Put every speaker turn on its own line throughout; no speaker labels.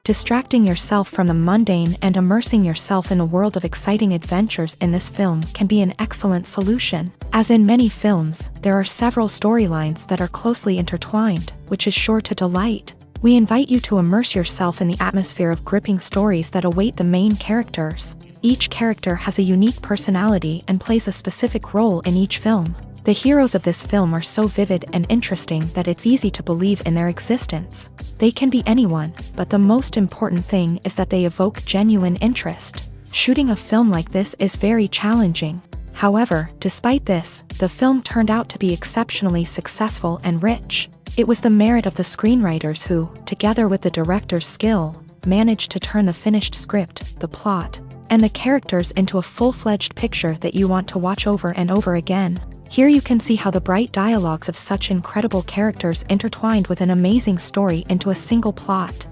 Distracting yourself from the mundane and immersing yourself in a world of exciting adventures in this film can be an excellent solution. As in many films, there are several storylines that are closely intertwined, which is sure to delight. We invite you to immerse yourself in the atmosphere of gripping stories that await the main characters. Each character has a unique personality and plays a specific role in each film. The heroes of this film are so vivid and interesting that it's easy to believe in their existence. They can be anyone, but the most important thing is that they evoke genuine interest. Shooting a film like this is very challenging. However, despite this, the film turned out to be exceptionally successful and rich. It was the merit of the screenwriters who, together with the director's skill, managed to turn the finished script, the plot, and the characters into a full-fledged picture that you want to watch over and over again. Here you can see how the bright dialogues of such incredible characters intertwined with an amazing story into a single plot.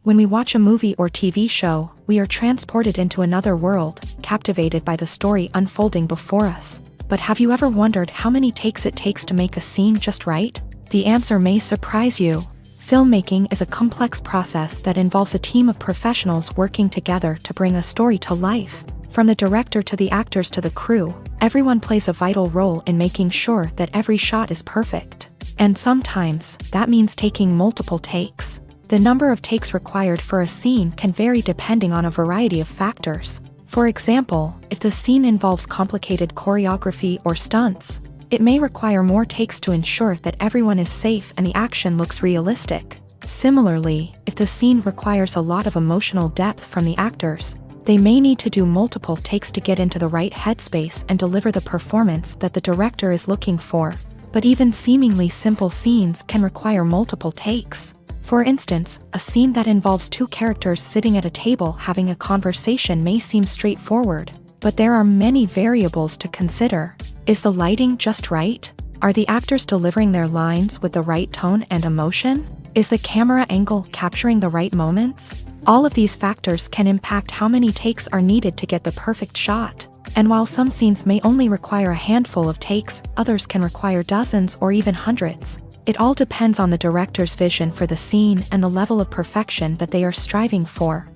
When we watch a movie or TV show, we are transported into another world, captivated by the story unfolding before us. But have you ever wondered how many takes it takes to make a scene just right? The answer may surprise you. Filmmaking is a complex process that involves a team of professionals working together to bring a story to life. From the director to the actors to the crew, everyone plays a vital role in making sure that every shot is perfect. And sometimes, that means taking multiple takes. The number of takes required for a scene can vary depending on a variety of factors. For example, if the scene involves complicated choreography or stunts, it may require more takes to ensure that everyone is safe and the action looks realistic. Similarly, if the scene requires a lot of emotional depth from the actors, they may need to do multiple takes to get into the right headspace and deliver the performance that the director is looking for. But even seemingly simple scenes can require multiple takes. For instance, a scene that involves two characters sitting at a table having a conversation may seem straightforward, but there are many variables to consider. Is the lighting just right? Are the actors delivering their lines with the right tone and emotion? Is the camera angle capturing the right moments? All of these factors can impact how many takes are needed to get the perfect shot. And while some scenes may only require a handful of takes, others can require dozens or even hundreds. It all depends on the director's vision for the scene and the level of perfection that they are striving for.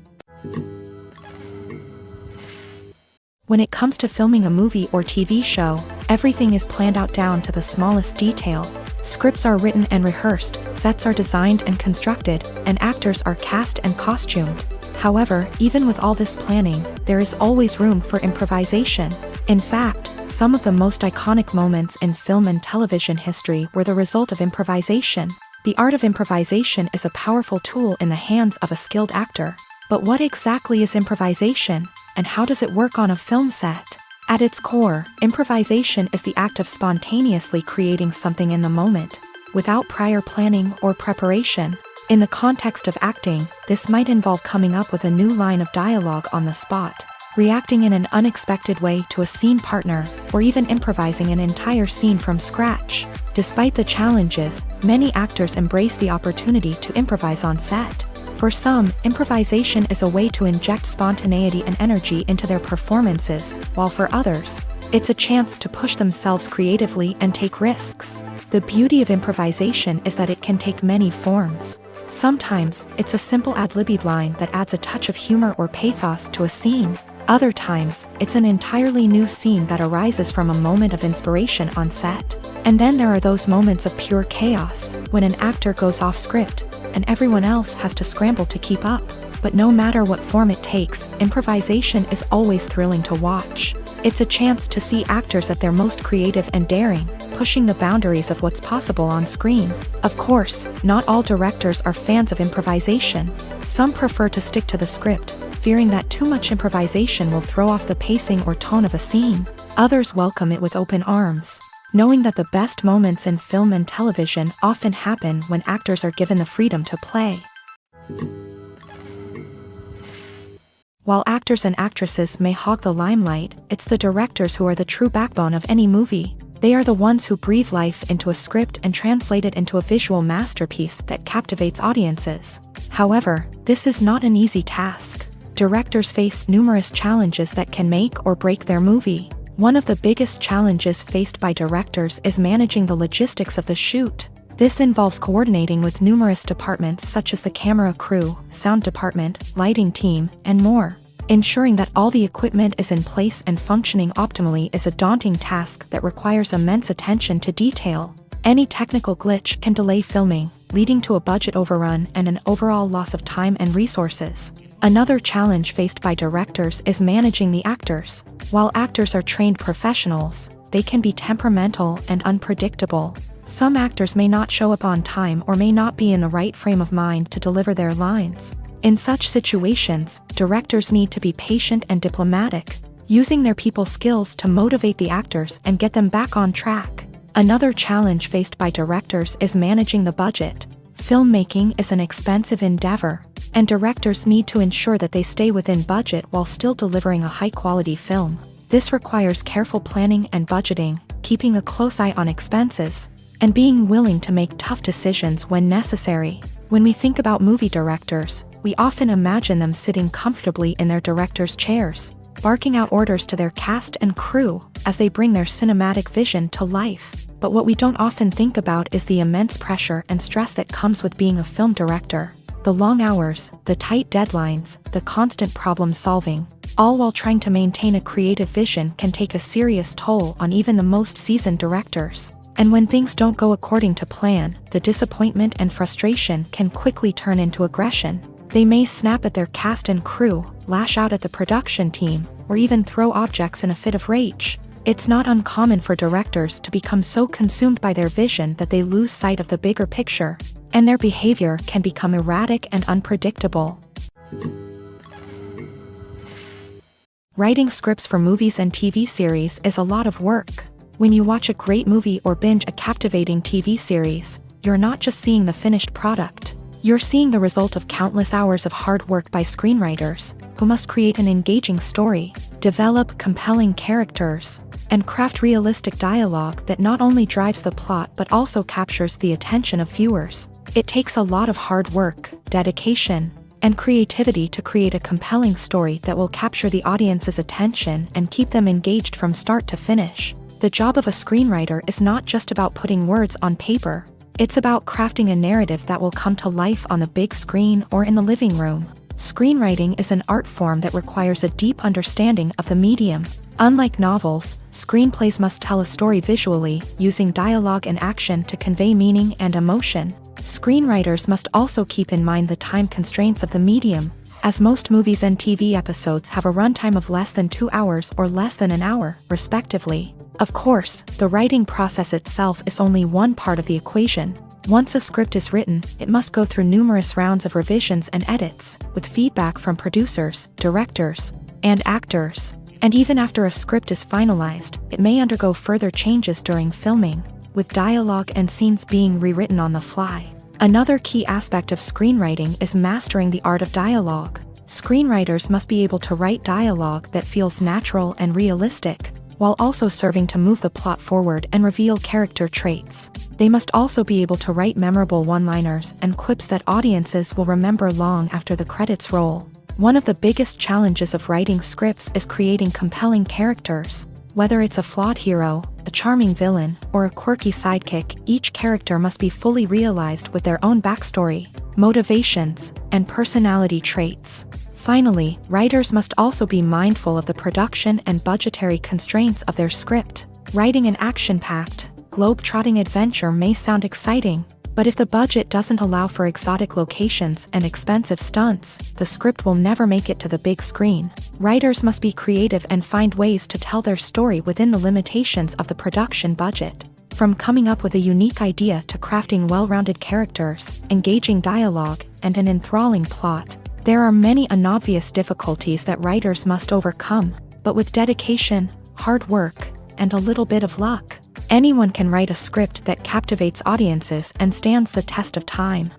When it comes to filming a movie or TV show, everything is planned out down to the smallest detail. Scripts are written and rehearsed, sets are designed and constructed, and actors are cast and costumed. However, even with all this planning, there is always room for improvisation. In fact, some of the most iconic moments in film and television history were the result of improvisation. The art of improvisation is a powerful tool in the hands of a skilled actor. But what exactly is improvisation, and how does it work on a film set? At its core, improvisation is the act of spontaneously creating something in the moment, without prior planning or preparation. In the context of acting, this might involve coming up with a new line of dialogue on the spot, reacting in an unexpected way to a scene partner, or even improvising an entire scene from scratch. Despite the challenges, many actors embrace the opportunity to improvise on set. For some, improvisation is a way to inject spontaneity and energy into their performances, while for others, it's a chance to push themselves creatively and take risks. The beauty of improvisation is that it can take many forms. Sometimes, it's a simple ad-libbed line that adds a touch of humor or pathos to a scene. Other times, it's an entirely new scene that arises from a moment of inspiration on set. And then there are those moments of pure chaos, when an actor goes off script, and everyone else has to scramble to keep up. But no matter what form it takes, improvisation is always thrilling to watch. It's a chance to see actors at their most creative and daring, pushing the boundaries of what's possible on screen. Of course, not all directors are fans of improvisation. Some prefer to stick to the script, fearing that too much improvisation will throw off the pacing or tone of a scene. Others welcome it with open arms, knowing that the best moments in film and television often happen when actors are given the freedom to play. While actors and actresses may hog the limelight, it's the directors who are the true backbone of any movie. They are the ones who breathe life into a script and translate it into a visual masterpiece that captivates audiences. However, this is not an easy task. Directors face numerous challenges that can make or break their movie. One of the biggest challenges faced by directors is managing the logistics of the shoot. This involves coordinating with numerous departments such as the camera crew, sound department, lighting team, and more. Ensuring that all the equipment is in place and functioning optimally is a daunting task that requires immense attention to detail. Any technical glitch can delay filming, leading to a budget overrun and an overall loss of time and resources. Another challenge faced by directors is managing the actors. While actors are trained professionals, they can be temperamental and unpredictable. Some actors may not show up on time or may not be in the right frame of mind to deliver their lines. In such situations, directors need to be patient and diplomatic, using their people skills to motivate the actors and get them back on track. Another challenge faced by directors is managing the budget. Filmmaking is an expensive endeavor, and directors need to ensure that they stay within budget while still delivering a high-quality film. This requires careful planning and budgeting, keeping a close eye on expenses, and being willing to make tough decisions when necessary. When we think about movie directors, we often imagine them sitting comfortably in their director's chairs, barking out orders to their cast and crew as they bring their cinematic vision to life. But what we don't often think about is the immense pressure and stress that comes with being a film director. The long hours, the tight deadlines, the constant problem solving, all while trying to maintain a creative vision can take a serious toll on even the most seasoned directors. And when things don't go according to plan, the disappointment and frustration can quickly turn into aggression. They may snap at their cast and crew, lash out at the production team, or even throw objects in a fit of rage. It's not uncommon for directors to become so consumed by their vision that they lose sight of the bigger picture, and their behavior can become erratic and unpredictable. Writing scripts for movies and TV series is a lot of work. When you watch a great movie or binge a captivating TV series, you're not just seeing the finished product. You're seeing the result of countless hours of hard work by screenwriters, who must create an engaging story, develop compelling characters, and craft realistic dialogue that not only drives the plot but also captures the attention of viewers. It takes a lot of hard work, dedication, and creativity to create a compelling story that will capture the audience's attention and keep them engaged from start to finish. The job of a screenwriter is not just about putting words on paper. It's about crafting a narrative that will come to life on the big screen or in the living room. Screenwriting is an art form that requires a deep understanding of the medium. Unlike novels, screenplays must tell a story visually, using dialogue and action to convey meaning and emotion. Screenwriters must also keep in mind the time constraints of the medium, as most movies and TV episodes have a runtime of less than 2 hours or less than an hour, respectively. Of course, the writing process itself is only one part of the equation. Once a script is written, it must go through numerous rounds of revisions and edits, with feedback from producers, directors, and actors. And even after a script is finalized, it may undergo further changes during filming, with dialogue and scenes being rewritten on the fly. Another key aspect of screenwriting is mastering the art of dialogue. Screenwriters must be able to write dialogue that feels natural and realistic, while also serving to move the plot forward and reveal character traits. They must also be able to write memorable one-liners and quips that audiences will remember long after the credits roll. One of the biggest challenges of writing scripts is creating compelling characters. Whether it's a flawed hero, a charming villain, or a quirky sidekick, each character must be fully realized with their own backstory, motivations, and personality traits. Finally, writers must also be mindful of the production and budgetary constraints of their script. Writing an action-packed, globe-trotting adventure may sound exciting, but if the budget doesn't allow for exotic locations and expensive stunts, the script will never make it to the big screen. Writers must be creative and find ways to tell their story within the limitations of the production budget. From coming up with a unique idea to crafting well-rounded characters, engaging dialogue, and an enthralling plot, there are many unobvious difficulties that writers must overcome, but with dedication, hard work, and a little bit of luck, anyone can write a script that captivates audiences and stands the test of time.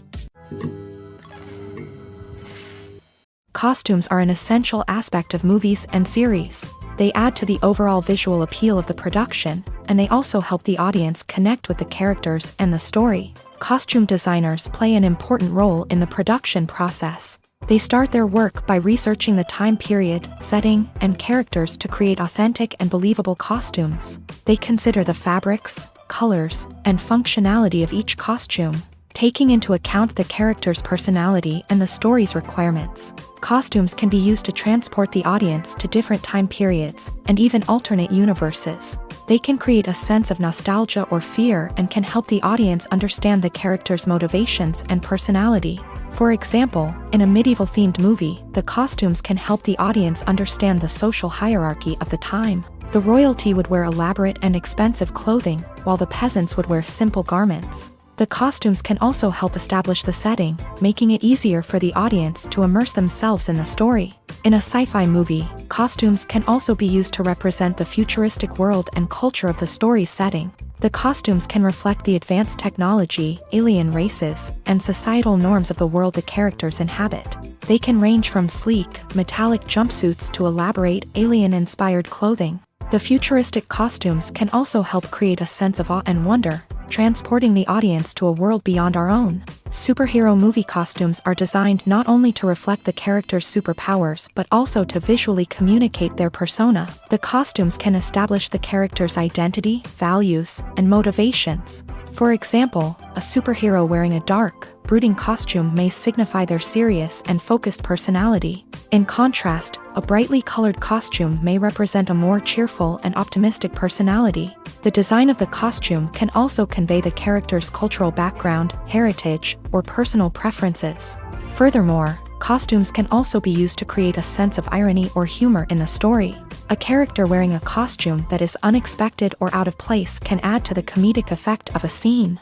Costumes are an essential aspect of movies and series. They add to the overall visual appeal of the production, and they also help the audience connect with the characters and the story. Costume designers play an important role in the production process. They start their work by researching the time period, setting, and characters to create authentic and believable costumes. They consider the fabrics, colors, and functionality of each costume, taking into account the character's personality and the story's requirements. Costumes can be used to transport the audience to different time periods and even alternate universes. They can create a sense of nostalgia or fear and can help the audience understand the character's motivations and personality. For example, in a medieval-themed movie, the costumes can help the audience understand the social hierarchy of the time. The royalty would wear elaborate and expensive clothing, while the peasants would wear simple garments. The costumes can also help establish the setting, making it easier for the audience to immerse themselves in the story. In a sci-fi movie, costumes can also be used to represent the futuristic world and culture of the story's setting. The costumes can reflect the advanced technology, alien races, and societal norms of the world the characters inhabit. They can range from sleek, metallic jumpsuits to elaborate, alien-inspired clothing. The futuristic costumes can also help create a sense of awe and wonder, transporting the audience to a world beyond our own. Superhero movie costumes are designed not only to reflect the character's superpowers but also to visually communicate their persona. The costumes can establish the character's identity, values, and motivations. For example, a superhero wearing a dark, brooding costume may signify their serious and focused personality. In contrast, a brightly colored costume may represent a more cheerful and optimistic personality. The design of the costume can also convey the character's cultural background, heritage, or personal preferences. Furthermore, costumes can also be used to create a sense of irony or humor in the story. A character wearing a costume that is unexpected or out of place can add to the comedic effect of a scene.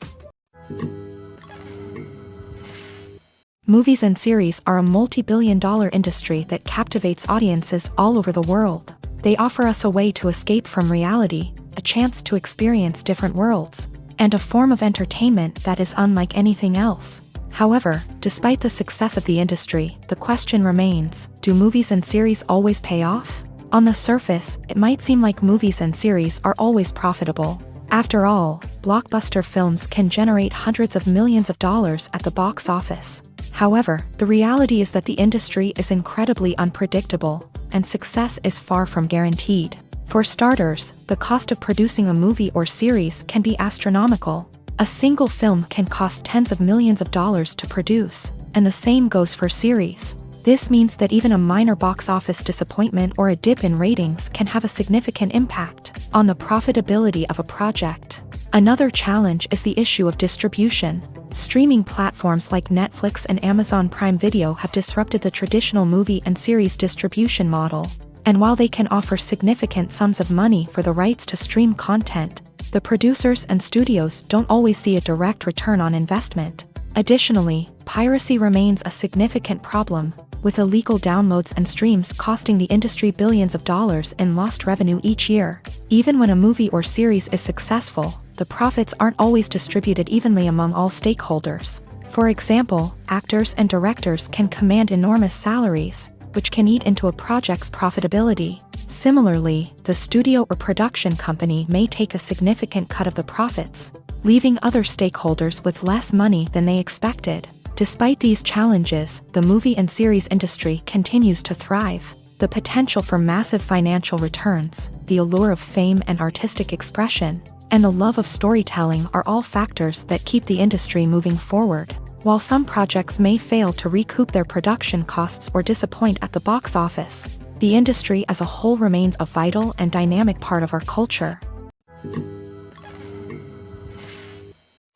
Movies and series are a multi-billion-dollar industry that captivates audiences all over the world. They offer us a way to escape from reality, a chance to experience different worlds, and a form of entertainment that is unlike anything else. However, despite the success of the industry, the question remains, do movies and series always pay off? On the surface, it might seem like movies and series are always profitable. After all, blockbuster films can generate hundreds of millions of dollars at the box office. However, the reality is that the industry is incredibly unpredictable, and success is far from guaranteed. For starters, the cost of producing a movie or series can be astronomical. A single film can cost tens of millions of dollars to produce, and the same goes for series. This means that even a minor box office disappointment or a dip in ratings can have a significant impact on the profitability of a project. Another challenge is the issue of distribution. Streaming platforms like Netflix and Amazon Prime Video have disrupted the traditional movie and series distribution model. And while they can offer significant sums of money for the rights to stream content, the producers and studios don't always see a direct return on investment. Additionally, piracy remains a significant problem, with illegal downloads and streams costing the industry billions of dollars in lost revenue each year. Even when a movie or series is successful, the profits aren't always distributed evenly among all stakeholders. For example, actors and directors can command enormous salaries, which can eat into a project's profitability. Similarly, the studio or production company may take a significant cut of the profits, leaving other stakeholders with less money than they expected. Despite these challenges, the movie and series industry continues to thrive. The potential for massive financial returns, the allure of fame and artistic expression, and the love of storytelling are all factors that keep the industry moving forward. While some projects may fail to recoup their production costs or disappoint at the box office, the industry as a whole remains a vital and dynamic part of our culture.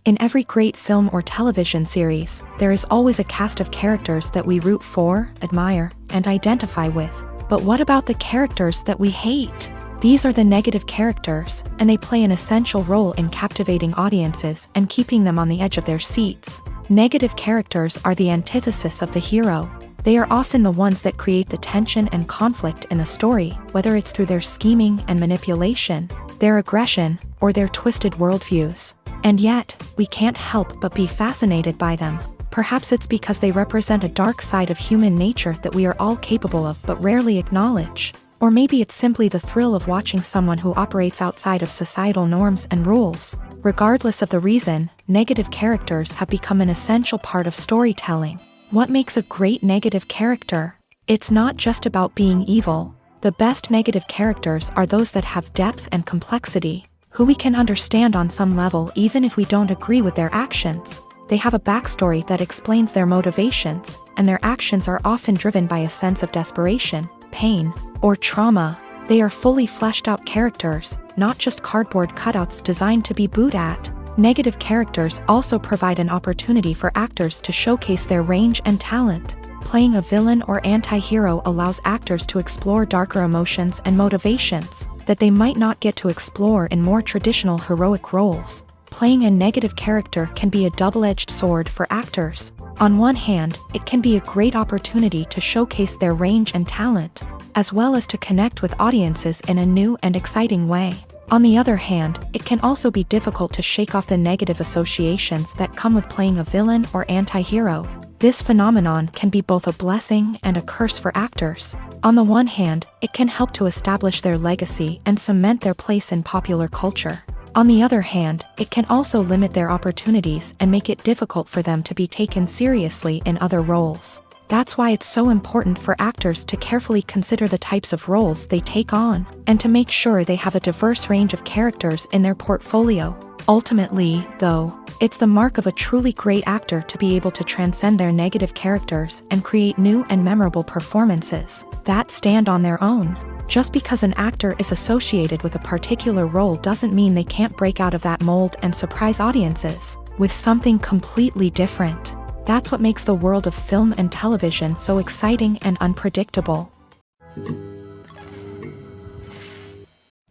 In every great film or television series, there is always a cast of characters that we root for, admire, and identify with. But what about the characters that we hate? These are the negative characters, and they play an essential role in captivating audiences and keeping them on the edge of their seats. Negative characters are the antithesis of the hero. They are often the ones that create the tension and conflict in the story, whether it's through their scheming and manipulation, their aggression, or their twisted worldviews. And yet, we can't help but be fascinated by them. Perhaps it's because they represent a dark side of human nature that we are all capable of but rarely acknowledge. Or maybe it's simply the thrill of watching someone who operates outside of societal norms and rules. Regardless of the reason, negative characters have become an essential part of storytelling. What makes a great negative character? It's not just about being evil. The best negative characters are those that have depth and complexity, who we can understand on some level even if we don't agree with their actions. They have a backstory that explains their motivations, and their actions are often driven by a sense of desperation, pain, or trauma. They are fully fleshed out characters, not just cardboard cutouts designed to be booed at. Negative characters also provide an opportunity for actors to showcase their range and talent. Playing a villain or anti-hero allows actors to explore darker emotions and motivations that they might not get to explore in more traditional heroic roles. Playing a negative character can be a double-edged sword for actors. On one hand, it can be a great opportunity to showcase their range and talent, as well as to connect with audiences in a new and exciting way. On the other hand, it can also be difficult to shake off the negative associations that come with playing a villain or anti-hero. This phenomenon can be both a blessing and a curse for actors. On the one hand, it can help to establish their legacy and cement their place in popular culture. On the other hand, it can also limit their opportunities and make it difficult for them to be taken seriously in other roles. That's why it's so important for actors to carefully consider the types of roles they take on, and to make sure they have a diverse range of characters in their portfolio. Ultimately, though, it's the mark of a truly great actor to be able to transcend their negative characters and create new and memorable performances that stand on their own. Just because an actor is associated with a particular role doesn't mean they can't break out of that mold and surprise audiences with something completely different. That's what makes the world of film and television so exciting and unpredictable.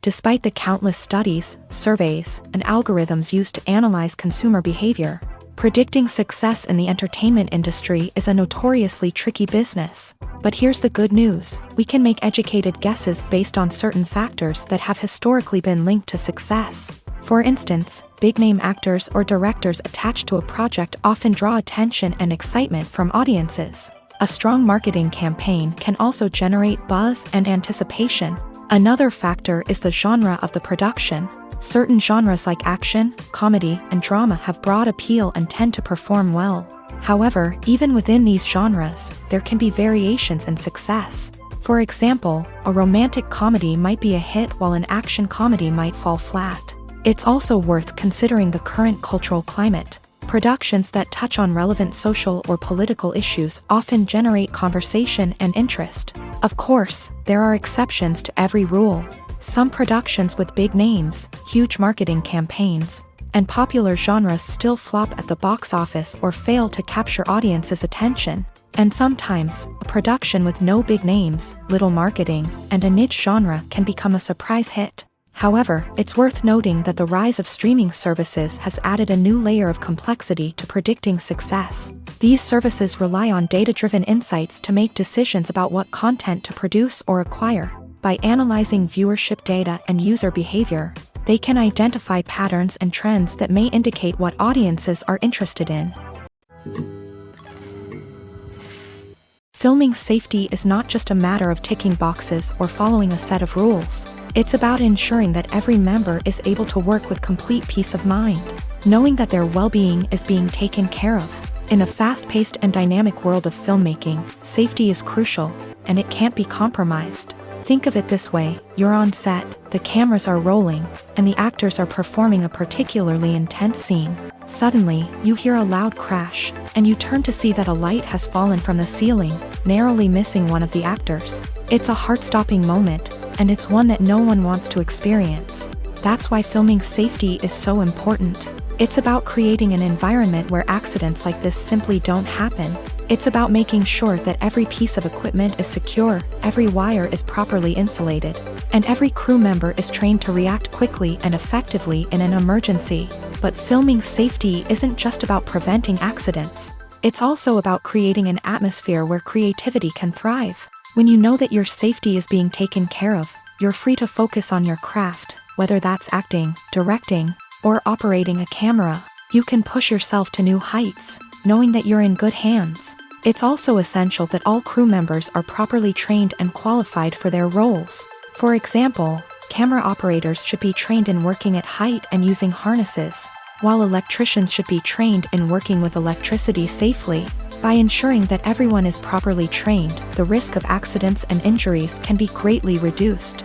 Despite the countless studies, surveys, and algorithms used to analyze consumer behavior, predicting success in the entertainment industry is a notoriously tricky business. But here's the good news: we can make educated guesses based on certain factors that have historically been linked to success. For instance, big-name actors or directors attached to a project often draw attention and excitement from audiences. A strong marketing campaign can also generate buzz and anticipation. Another factor is the genre of the production. Certain genres like action, comedy, and drama have broad appeal and tend to perform well. However, even within these genres, there can be variations in success. For example, a romantic comedy might be a hit while an action comedy might fall flat. It's also worth considering the current cultural climate. Productions that touch on relevant social or political issues often generate conversation and interest. Of course, there are exceptions to every rule. Some productions with big names, huge marketing campaigns, and popular genres still flop at the box office or fail to capture audiences' attention. And sometimes, a production with no big names, little marketing, and a niche genre can become a surprise hit. However, it's worth noting that the rise of streaming services has added a new layer of complexity to predicting success. These services rely on data-driven insights to make decisions about what content to produce or acquire. By analyzing viewership data and user behavior, they can identify patterns and trends that may indicate what audiences are interested in. Filming safety is not just a matter of ticking boxes or following a set of rules. It's about ensuring that every member is able to work with complete peace of mind, knowing that their well-being is being taken care of. In a fast-paced and dynamic world of filmmaking, safety is crucial, and it can't be compromised. Think of it this way: you're on set, the cameras are rolling, and the actors are performing a particularly intense scene. Suddenly, you hear a loud crash, and you turn to see that a light has fallen from the ceiling, narrowly missing one of the actors. It's a heart-stopping moment, and it's one that no one wants to experience. That's why filming safety is so important. It's about creating an environment where accidents like this simply don't happen. It's about making sure that every piece of equipment is secure, every wire is properly insulated, and every crew member is trained to react quickly and effectively in an emergency. But filming safety isn't just about preventing accidents. It's also about creating an atmosphere where creativity can thrive. When you know that your safety is being taken care of, you're free to focus on your craft, whether that's acting, directing, or operating a camera. You can push yourself to new heights, knowing that you're in good hands. It's also essential that all crew members are properly trained and qualified for their roles. For example, camera operators should be trained in working at height and using harnesses, while electricians should be trained in working with electricity safely. By ensuring that everyone is properly trained, the risk of accidents and injuries can be greatly reduced.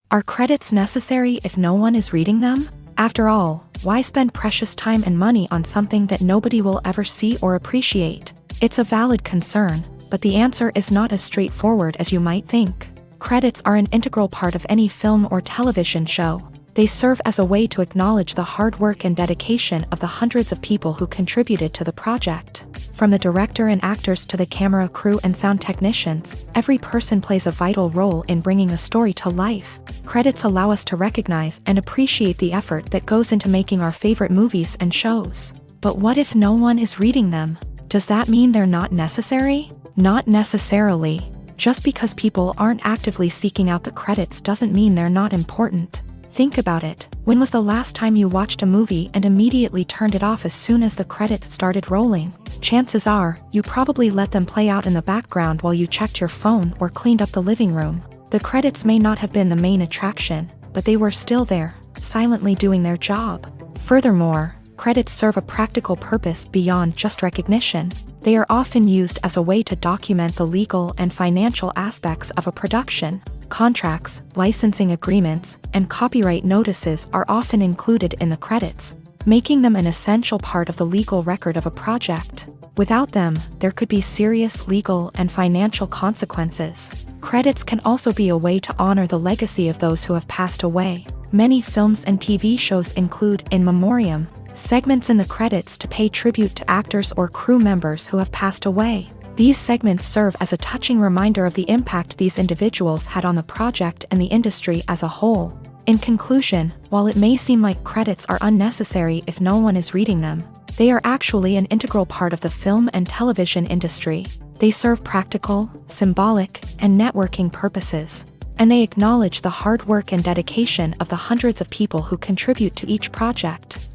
Are credits necessary if no one is reading them? After all, why spend precious time and money on something that nobody will ever see or appreciate? It's a valid concern, but the answer is not as straightforward as you might think. Credits are an integral part of any film or television show. They serve as a way to acknowledge the hard work and dedication of the hundreds of people who contributed to the project. From the director and actors to the camera crew and sound technicians, every person plays a vital role in bringing a story to life. Credits allow us to recognize and appreciate the effort that goes into making our favorite movies and shows. But what if no one is reading them? Does that mean they're not necessary? Not necessarily. Just because people aren't actively seeking out the credits doesn't mean they're not important. Think about it. When was the last time you watched a movie and immediately turned it off as soon as the credits started rolling? Chances are, you probably let them play out in the background while you checked your phone or cleaned up the living room. The credits may not have been the main attraction, but they were still there, silently doing their job. Furthermore, credits serve a practical purpose beyond just recognition. They are often used as a way to document the legal and financial aspects of a production. Contracts, licensing agreements, and copyright notices are often included in the credits, making them an essential part of the legal record of a project. Without them, there could be serious legal and financial consequences. Credits can also be a way to honor the legacy of those who have passed away. Many films and TV shows include in memoriam segments in the credits to pay tribute to actors or crew members who have passed away. These segments serve as a touching reminder of the impact these individuals had on the project and the industry as a whole. In conclusion, while it may seem like credits are unnecessary if no one is reading them, they are actually an integral part of the film and television industry. They serve practical, symbolic, and networking purposes, and they acknowledge the hard work and dedication of the hundreds of people who contribute to each project.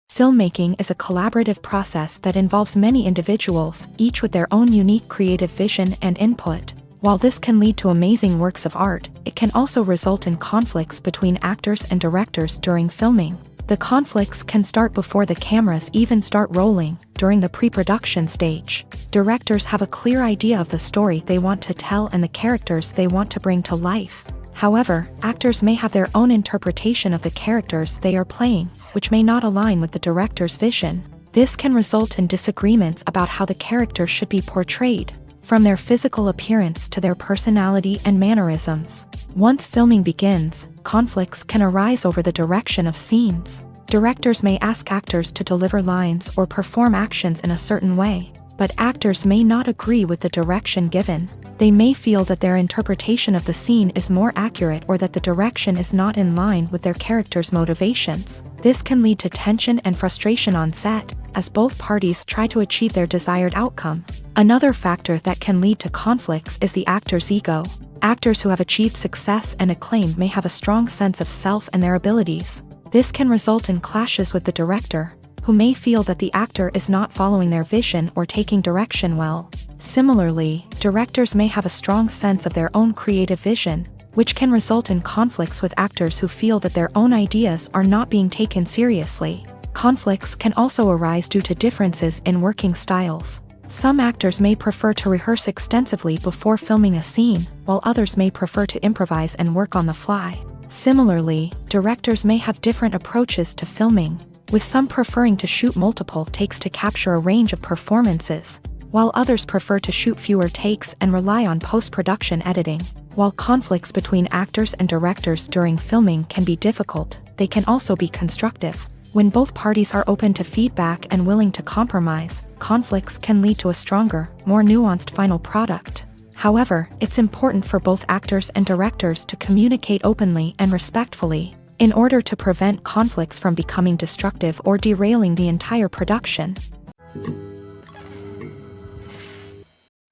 Filmmaking is a collaborative process that involves many individuals, each with their own unique creative vision and input. While this can lead to amazing works of art, it can also result in conflicts between actors and directors during filming. The conflicts can start before the cameras even start rolling, during the pre-production stage. Directors have a clear idea of the story they want to tell and the characters they want to bring to life. However, actors may have their own interpretation of the characters they are playing, which may not align with the director's vision. This can result in disagreements about how the character should be portrayed, from their physical appearance to their personality and mannerisms. Once filming begins, conflicts can arise over the direction of scenes. Directors may ask actors to deliver lines or perform actions in a certain way, but actors may not agree with the direction given. They may feel that their interpretation of the scene is more accurate or that the direction is not in line with their character's motivations. This can lead to tension and frustration on set, as both parties try to achieve their desired outcome. Another factor that can lead to conflicts is the actor's ego. Actors who have achieved success and acclaim may have a strong sense of self and their abilities. This can result in clashes with the director, who may feel that the actor is not following their vision or taking direction well. Similarly, directors may have a strong sense of their own creative vision, which can result in conflicts with actors who feel that their own ideas are not being taken seriously. Conflicts can also arise due to differences in working styles. Some actors may prefer to rehearse extensively before filming a scene, while others may prefer to improvise and work on the fly. Similarly, directors may have different approaches to filming, with some preferring to shoot multiple takes to capture a range of performances, while others prefer to shoot fewer takes and rely on post-production editing. While conflicts between actors and directors during filming can be difficult, they can also be constructive. When both parties are open to feedback and willing to compromise, conflicts can lead to a stronger, more nuanced final product. However, it's important for both actors and directors to communicate openly and respectfully, in order to prevent conflicts from becoming destructive or derailing the entire production.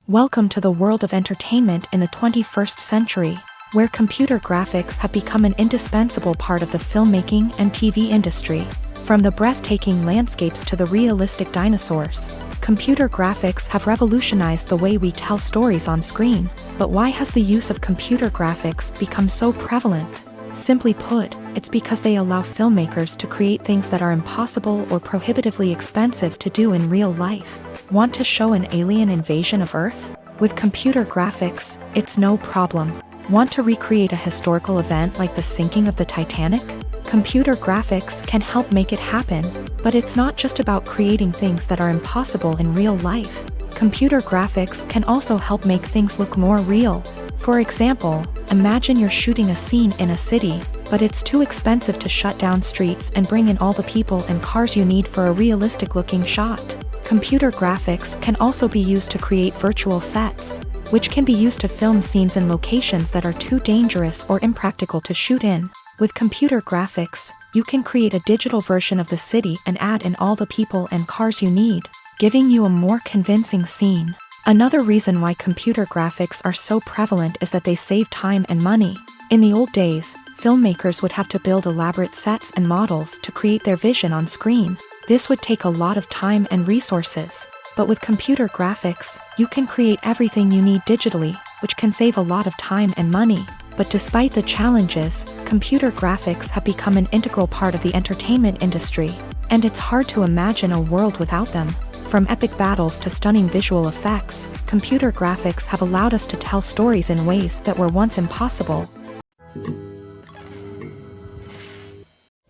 Welcome to the world of entertainment in the 21st century, where computer graphics have become an indispensable part of the filmmaking and TV industry. From the breathtaking landscapes to the realistic dinosaurs, computer graphics have revolutionized the way we tell stories on screen. But why has the use of computer graphics become so prevalent? Simply put, it's because they allow filmmakers to create things that are impossible or prohibitively expensive to do in real life. Want to show an alien invasion of Earth? With computer graphics, it's no problem. Want to recreate a historical event like the sinking of the Titanic? Computer graphics can help make it happen, but it's not just about creating things that are impossible in real life. Computer graphics can also help make things look more real. For example, imagine you're shooting a scene in a city, but it's too expensive to shut down streets and bring in all the people and cars you need for a realistic-looking shot. Computer graphics can also be used to create virtual sets, which can be used to film scenes in locations that are too dangerous or impractical to shoot in. With computer graphics, you can create a digital version of the city and add in all the people and cars you need, giving you a more convincing scene. Another reason why computer graphics are so prevalent is that they save time and money. In the old days, filmmakers would have to build elaborate sets and models to create their vision on screen. This would take a lot of time and resources. But with computer graphics, you can create everything you need digitally, which can save a lot of time and money. But despite the challenges, computer graphics have become an integral part of the entertainment industry, and it's hard to imagine a world without them. From epic battles to stunning visual effects, computer graphics have allowed us to tell stories in ways that were once impossible.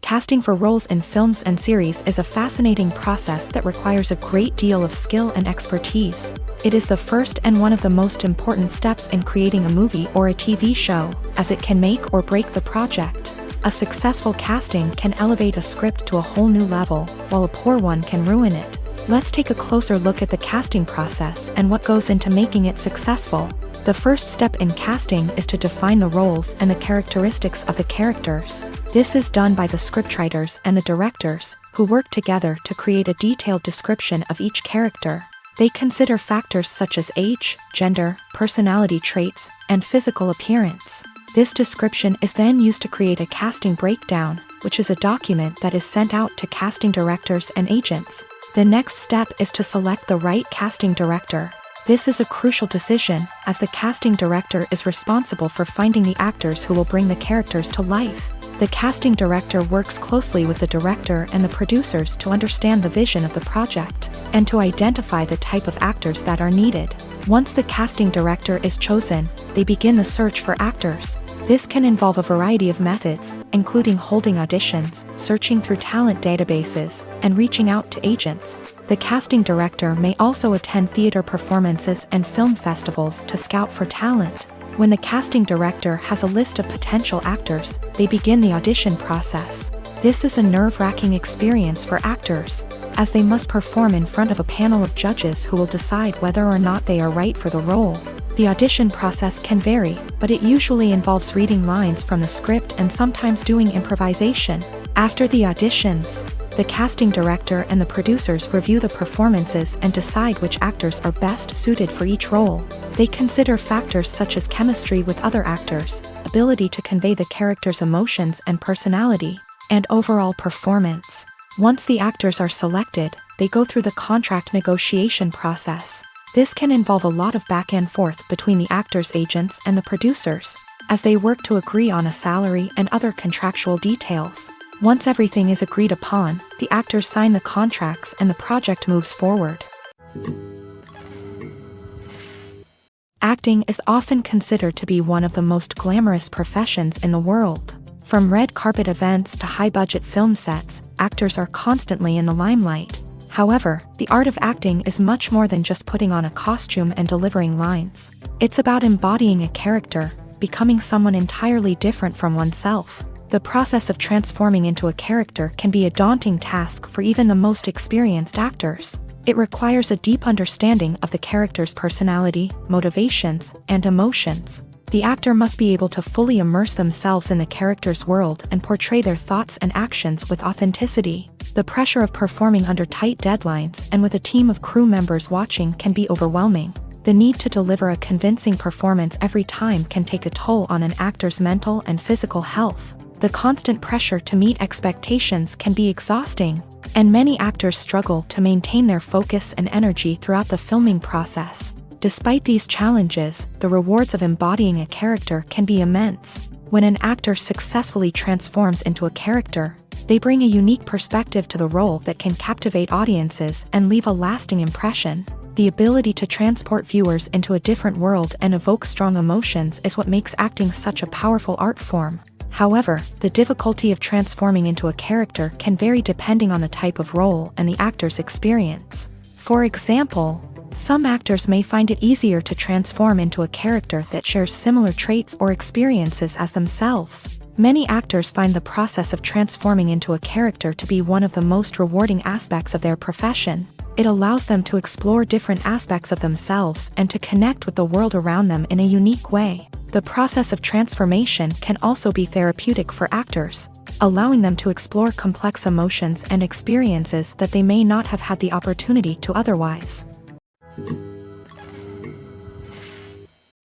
Casting for roles in films and series is a fascinating process that requires a great deal of skill and expertise. It is the first and one of the most important steps in creating a movie or a TV show, as it can make or break the project. A successful casting can elevate a script to a whole new level, while a poor one can ruin it. Let's take a closer look at the casting process and what goes into making it successful. The first step in casting is to define the roles and the characteristics of the characters. This is done by the scriptwriters and the directors, who work together to create a detailed description of each character. They consider factors such as age, gender, personality traits, and physical appearance. This description is then used to create a casting breakdown, which is a document that is sent out to casting directors and agents. The next step is to select the right casting director. This is a crucial decision, as the casting director is responsible for finding the actors who will bring the characters to life. The casting director works closely with the director and the producers to understand the vision of the project, and to identify the type of actors that are needed. Once the casting director is chosen, they begin the search for actors. This can involve a variety of methods, including holding auditions, searching through talent databases, and reaching out to agents. The casting director may also attend theater performances and film festivals to scout for talent. When the casting director has a list of potential actors, they begin the audition process. This is a nerve-wracking experience for actors, as they must perform in front of a panel of judges who will decide whether or not they are right for the role. The audition process can vary, but it usually involves reading lines from the script and sometimes doing improvisation. After the auditions, the casting director and the producers review the performances and decide which actors are best suited for each role. They consider factors such as chemistry with other actors, ability to convey the character's emotions and personality, and overall performance. Once the actors are selected, they go through the contract negotiation process. This can involve a lot of back and forth between the actors' agents and the producers, as they work to agree on a salary and other contractual details. Once everything is agreed upon, the actors sign the contracts and the project moves forward. Acting is often considered to be one of the most glamorous professions in the world. From red carpet events to high-budget film sets, actors are constantly in the limelight. However, the art of acting is much more than just putting on a costume and delivering lines. It's about embodying a character, becoming someone entirely different from oneself. The process of transforming into a character can be a daunting task for even the most experienced actors. It requires a deep understanding of the character's personality, motivations, and emotions. The actor must be able to fully immerse themselves in the character's world and portray their thoughts and actions with authenticity. The pressure of performing under tight deadlines and with a team of crew members watching can be overwhelming. The need to deliver a convincing performance every time can take a toll on an actor's mental and physical health. The constant pressure to meet expectations can be exhausting, and many actors struggle to maintain their focus and energy throughout the filming process. Despite these challenges, the rewards of embodying a character can be immense. When an actor successfully transforms into a character, they bring a unique perspective to the role that can captivate audiences and leave a lasting impression. The ability to transport viewers into a different world and evoke strong emotions is what makes acting such a powerful art form. However, the difficulty of transforming into a character can vary depending on the type of role and the actor's experience. For example, some actors may find it easier to transform into a character that shares similar traits or experiences as themselves. Many actors find the process of transforming into a character to be one of the most rewarding aspects of their profession. It allows them to explore different aspects of themselves and to connect with the world around them in a unique way. The process of transformation can also be therapeutic for actors, allowing them to explore complex emotions and experiences that they may not have had the opportunity to otherwise.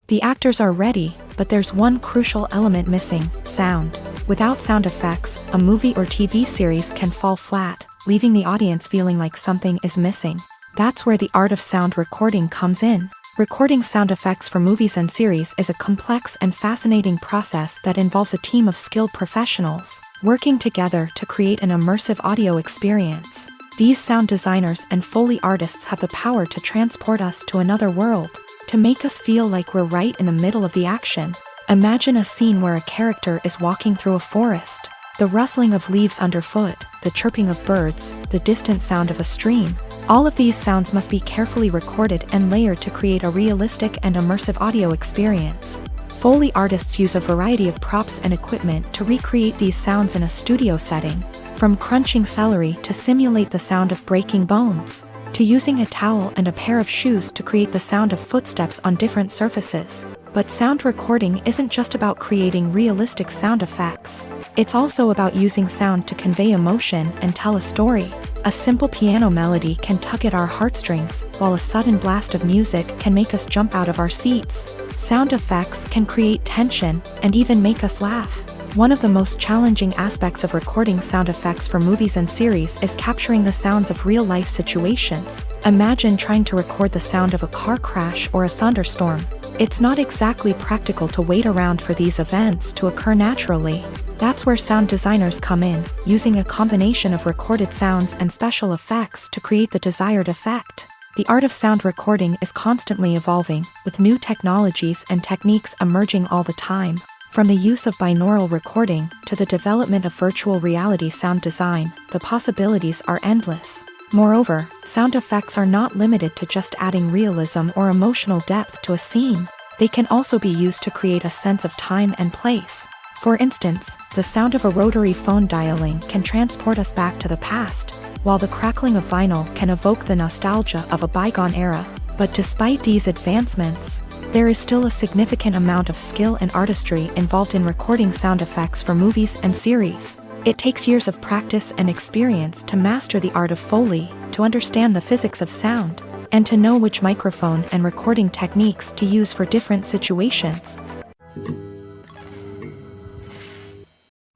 The actors are ready, but there's one crucial element missing: sound. Without sound effects, a movie or TV series can fall flat, leaving the audience feeling like something is missing. That's where the art of sound recording comes in. Recording sound effects for movies and series is a complex and fascinating process that involves a team of skilled professionals working together to create an immersive audio experience. These sound designers and Foley artists have the power to transport us to another world, to make us feel like we're right in the middle of the action. Imagine a scene where a character is walking through a forest. The rustling of leaves underfoot, the chirping of birds, the distant sound of a stream. All of these sounds must be carefully recorded and layered to create a realistic and immersive audio experience. Foley artists use a variety of props and equipment to recreate these sounds in a studio setting, from crunching celery to simulate the sound of breaking bones, to using a towel and a pair of shoes to create the sound of footsteps on different surfaces. But sound recording isn't just about creating realistic sound effects. It's also about using sound to convey emotion and tell a story. A simple piano melody can tug at our heartstrings, while a sudden blast of music can make us jump out of our seats. Sound effects can create tension and even make us laugh. One of the most challenging aspects of recording sound effects for movies and series is capturing the sounds of real-life situations. Imagine trying to record the sound of a car crash or a thunderstorm. It's not exactly practical to wait around for these events to occur naturally. That's where sound designers come in, using a combination of recorded sounds and special effects to create the desired effect. The art of sound recording is constantly evolving, with new technologies and techniques emerging all the time. From the use of binaural recording to the development of virtual reality sound design, the possibilities are endless. Moreover, sound effects are not limited to just adding realism or emotional depth to a scene. They can also be used to create a sense of time and place. For instance, the sound of a rotary phone dialing can transport us back to the past, while the crackling of vinyl can evoke the nostalgia of a bygone era. But despite these advancements, there is still a significant amount of skill and artistry involved in recording sound effects for movies and series. It takes years of practice and experience to master the art of Foley, to understand the physics of sound, and to know which microphone and recording techniques to use for different situations.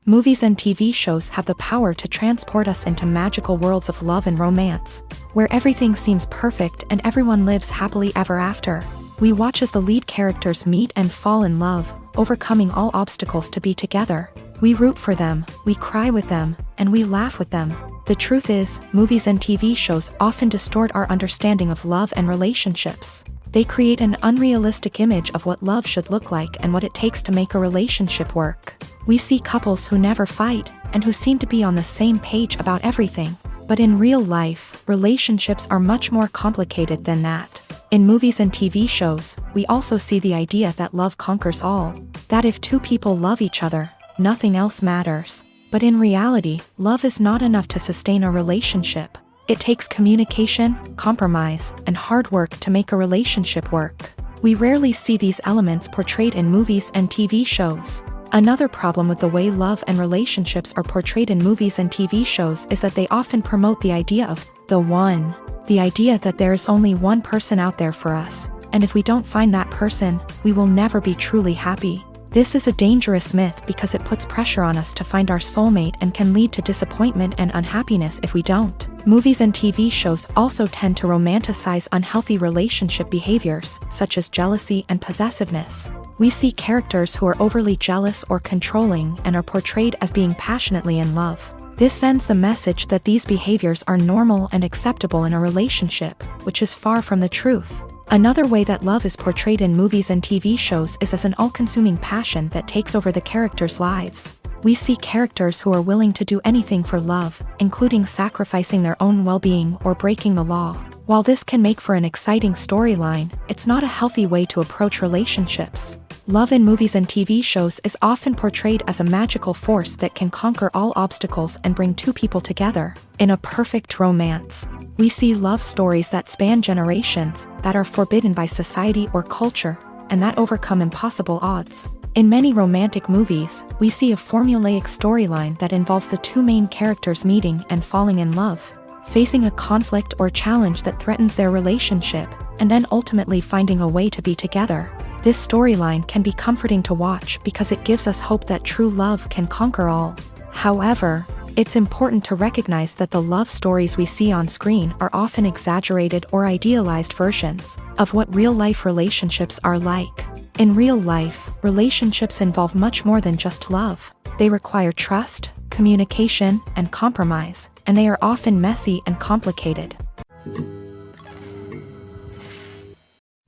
Movies and TV shows have the power to transport us into magical worlds of love and romance, where everything seems perfect and everyone lives happily ever after. We watch as the lead characters meet and fall in love, overcoming all obstacles to be together. We root for them, we cry with them, and we laugh with them. The truth is, movies and TV shows often distort our understanding of love and relationships. They create an unrealistic image of what love should look like and what it takes to make a relationship work. We see couples who never fight, and who seem to be on the same page about everything. But in real life, relationships are much more complicated than that. In movies and TV shows, we also see the idea that love conquers all. That if two people love each other, nothing else matters. But in reality, love is not enough to sustain a relationship. It takes communication, compromise, and hard work to make a relationship work. We rarely see these elements portrayed in movies and TV shows. Another problem with the way love and relationships are portrayed in movies and TV shows is that they often promote the idea of the one. The idea that there is only one person out there for us, and if we don't find that person, we will never be truly happy. This is a dangerous myth because it puts pressure on us to find our soulmate and can lead to disappointment and unhappiness if we don't. Movies and TV shows also tend to romanticize unhealthy relationship behaviors, such as jealousy and possessiveness. We see characters who are overly jealous or controlling and are portrayed as being passionately in love. This sends the message that these behaviors are normal and acceptable in a relationship, which is far from the truth. Another way that love is portrayed in movies and TV shows is as an all-consuming passion that takes over the characters' lives. We see characters who are willing to do anything for love, including sacrificing their own well-being or breaking the law. While this can make for an exciting storyline, it's not a healthy way to approach relationships. Love in movies and TV shows is often portrayed as a magical force that can conquer all obstacles and bring two people together. In a perfect romance, we see love stories that span generations, that are forbidden by society or culture, and that overcome impossible odds. In many romantic movies, we see a formulaic storyline that involves the two main characters meeting and falling in love, facing a conflict or challenge that threatens their relationship, and then ultimately finding a way to be together. This storyline can be comforting to watch because it gives us hope that true love can conquer all. However, it's important to recognize that the love stories we see on screen are often exaggerated or idealized versions of what real-life relationships are like. In real life, relationships involve much more than just love. They require trust, communication, and compromise, and they are often messy and complicated.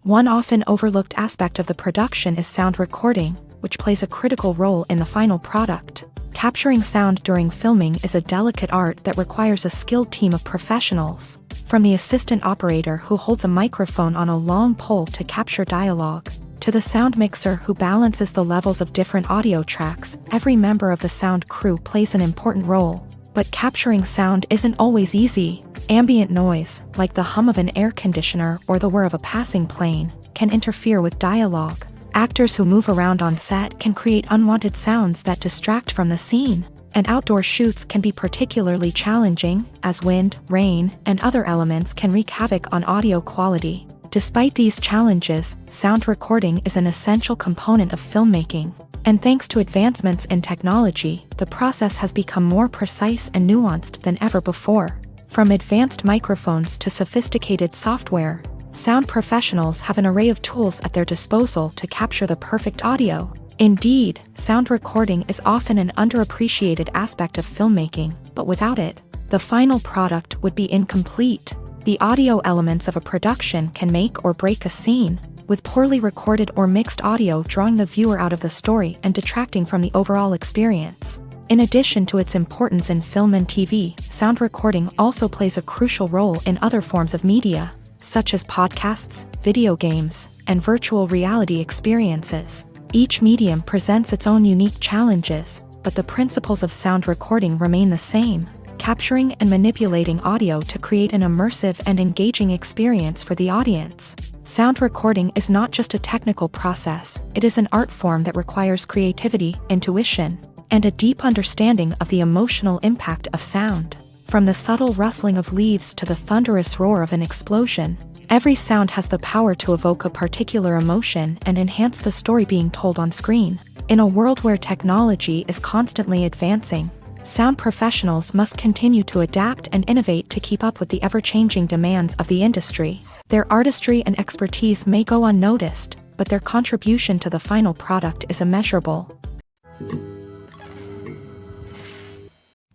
One often overlooked aspect of the production is sound recording, which plays a critical role in the final product. Capturing sound during filming is a delicate art that requires a skilled team of professionals, from the assistant operator who holds a microphone on a long pole to capture dialogue, to the sound mixer who balances the levels of different audio tracks. Every member of the sound crew plays an important role. But capturing sound isn't always easy. Ambient noise, like the hum of an air conditioner or the whir of a passing plane, can interfere with dialogue. Actors who move around on set can create unwanted sounds that distract from the scene. And outdoor shoots can be particularly challenging, as wind, rain, and other elements can wreak havoc on audio quality. Despite these challenges, sound recording is an essential component of filmmaking. And thanks to advancements in technology, the process has become more precise and nuanced than ever before. From advanced microphones to sophisticated software, sound professionals have an array of tools at their disposal to capture the perfect audio. Indeed, sound recording is often an underappreciated aspect of filmmaking, but without it, the final product would be incomplete. The audio elements of a production can make or break a scene, with poorly recorded or mixed audio drawing the viewer out of the story and detracting from the overall experience. In addition to its importance in film and TV, sound recording also plays a crucial role in other forms of media, such as podcasts, video games, and virtual reality experiences. Each medium presents its own unique challenges, but the principles of sound recording remain the same: capturing and manipulating audio to create an immersive and engaging experience for the audience. Sound recording is not just a technical process, it is an art form that requires creativity, intuition, and a deep understanding of the emotional impact of sound. From the subtle rustling of leaves to the thunderous roar of an explosion, every sound has the power to evoke a particular emotion and enhance the story being told on screen. In a world where technology is constantly advancing, sound professionals must continue to adapt and innovate to keep up with the ever-changing demands of the industry. Their artistry and expertise may go unnoticed, but their contribution to the final product is immeasurable.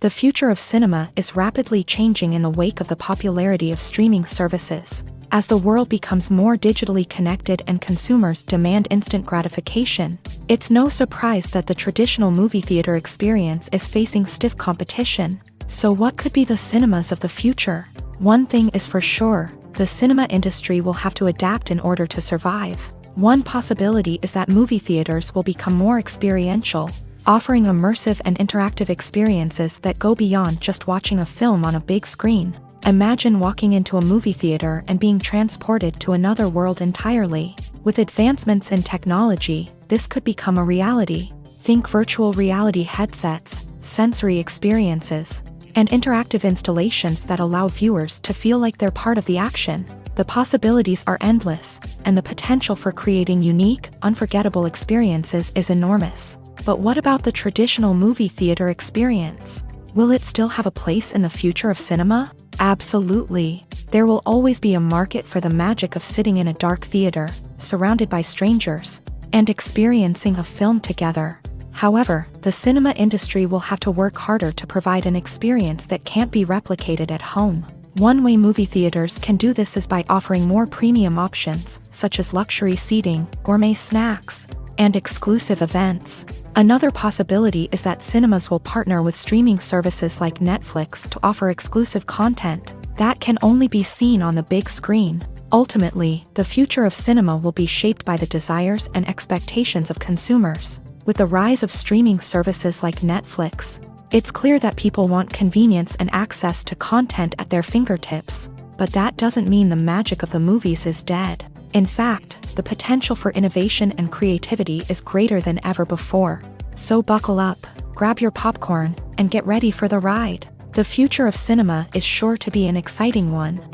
The future of cinema is rapidly changing in the wake of the popularity of streaming services. As the world becomes more digitally connected and consumers demand instant gratification, it's no surprise that the traditional movie theater experience is facing stiff competition. So what could be the cinemas of the future? One thing is for sure, the cinema industry will have to adapt in order to survive. One possibility is that movie theaters will become more experiential, offering immersive and interactive experiences that go beyond just watching a film on a big screen. Imagine walking into a movie theater and being transported to another world entirely. With advancements in technology, this could become a reality. Think virtual reality headsets, sensory experiences, and interactive installations that allow viewers to feel like they're part of the action. The possibilities are endless, and the potential for creating unique, unforgettable experiences is enormous. But what about the traditional movie theater experience? Will it still have a place in the future of cinema? Absolutely. There will always be a market for the magic of sitting in a dark theater, surrounded by strangers, and experiencing a film together. However, the cinema industry will have to work harder to provide an experience that can't be replicated at home. One way movie theaters can do this is by offering more premium options, such as luxury seating, gourmet snacks, and exclusive events. Another possibility is that cinemas will partner with streaming services like Netflix to offer exclusive content that can only be seen on the big screen. Ultimately, the future of cinema will be shaped by the desires and expectations of consumers. With the rise of streaming services like Netflix, it's clear that people want convenience and access to content at their fingertips. But that doesn't mean the magic of the movies is dead. In fact, the potential for innovation and creativity is greater than ever before. So buckle up, grab your popcorn, and get ready for the ride. The future of cinema is sure to be an exciting one.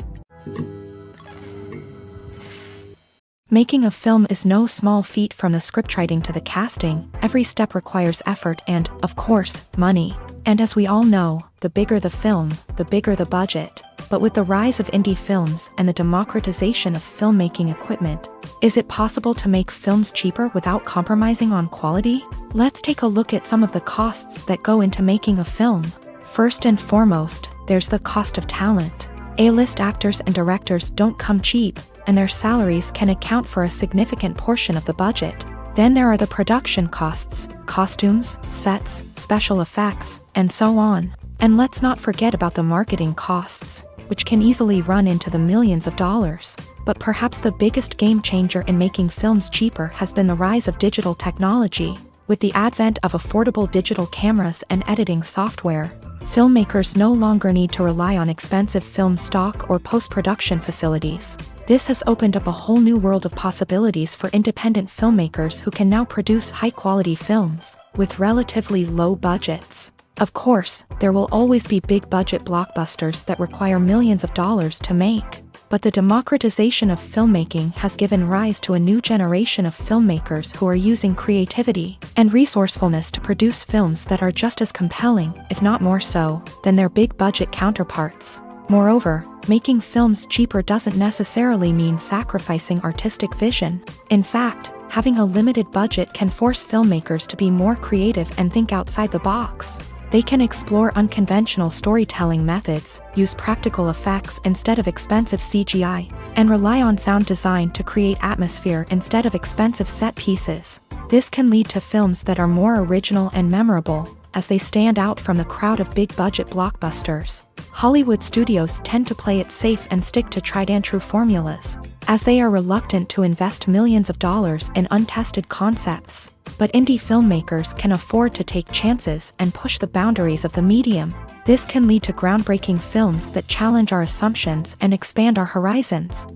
Making a film is no small feat. From the scriptwriting to the casting, every step requires effort and, of course, money. And as we all know, the bigger the film, the bigger the budget. But with the rise of indie films and the democratization of filmmaking equipment, is it possible to make films cheaper without compromising on quality? Let's take a look at some of the costs that go into making a film. First and foremost, there's the cost of talent. A-list actors and directors don't come cheap, and their salaries can account for a significant portion of the budget. Then there are the production costs, costumes, sets, special effects, and so on. And let's not forget about the marketing costs, which can easily run into the millions of dollars. But perhaps the biggest game changer in making films cheaper has been the rise of digital technology. With the advent of affordable digital cameras and editing software, filmmakers no longer need to rely on expensive film stock or post-production facilities. This has opened up a whole new world of possibilities for independent filmmakers who can now produce high-quality films with relatively low budgets. Of course, there will always be big-budget blockbusters that require millions of dollars to make. But the democratization of filmmaking has given rise to a new generation of filmmakers who are using creativity and resourcefulness to produce films that are just as compelling, if not more so, than their big-budget counterparts. Moreover, making films cheaper doesn't necessarily mean sacrificing artistic vision. In fact, having a limited budget can force filmmakers to be more creative and think outside the box. They can explore unconventional storytelling methods, use practical effects instead of expensive CGI, and rely on sound design to create atmosphere instead of expensive set pieces. This can lead to films that are more original and memorable, as they stand out from the crowd of big-budget blockbusters. Hollywood studios tend to play it safe and stick to tried-and-true formulas, as they are reluctant to invest millions of dollars in untested concepts. But indie filmmakers can afford to take chances and push the boundaries of the medium. This can lead to groundbreaking films that challenge our assumptions and expand our horizons.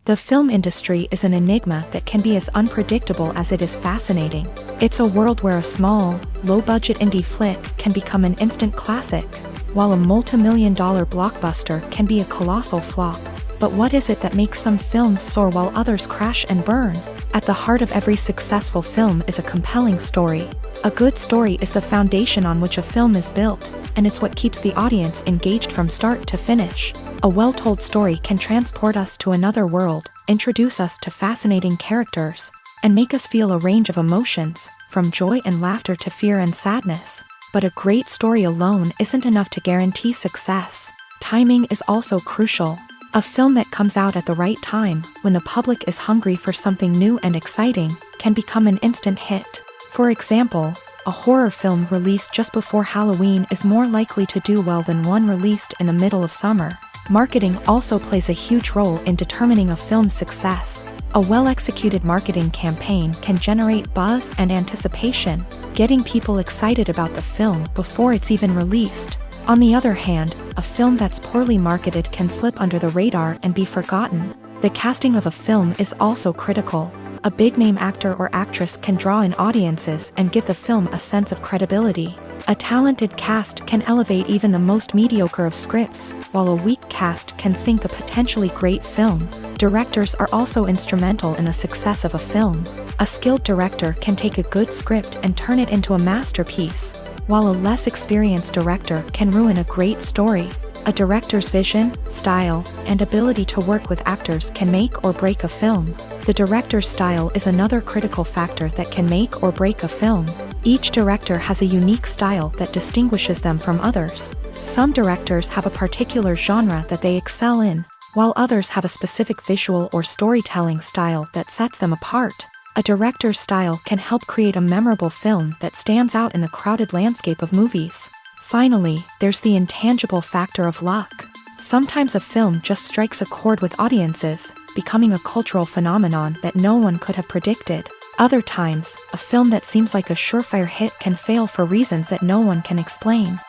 The film industry is an enigma that can be as unpredictable as it is fascinating. It's a world where a small, low-budget indie flick can become an instant classic, while a multi-million-dollar blockbuster can be a colossal flop. But what is it that makes some films soar while others crash and burn? At the heart of every successful film is a compelling story. A good story is the foundation on which a film is built, and it's what keeps the audience engaged from start to finish. A well-told story can transport us to another world, introduce us to fascinating characters, and make us feel a range of emotions, from joy and laughter to fear and sadness. But a great story alone isn't enough to guarantee success. Timing is also crucial. A film that comes out at the right time, when the public is hungry for something new and exciting, can become an instant hit. For example, a horror film released just before Halloween is more likely to do well than one released in the middle of summer. Marketing also plays a huge role in determining a film's success. A well-executed marketing campaign can generate buzz and anticipation, getting people excited about the film before it's even released. On the other hand, a film that's poorly marketed can slip under the radar and be forgotten. The casting of a film is also critical. A big-name actor or actress can draw in audiences and give the film a sense of credibility. A talented cast can elevate even the most mediocre of scripts, while a weak cast can sink a potentially great film. Directors are also instrumental in the success of a film. A skilled director can take a good script and turn it into a masterpiece, while a less experienced director can ruin a great story. A director's vision, style, and ability to work with actors can make or break a film. The director's style is another critical factor that can make or break a film. Each director has a unique style that distinguishes them from others. Some directors have a particular genre that they excel in, while others have a specific visual or storytelling style that sets them apart. A director's style can help create a memorable film that stands out in the crowded landscape of movies. Finally, there's the intangible factor of luck. Sometimes a film just strikes a chord with audiences, becoming a cultural phenomenon that no one could have predicted. Other times, a film that seems like a surefire hit can fail for reasons that no one can explain.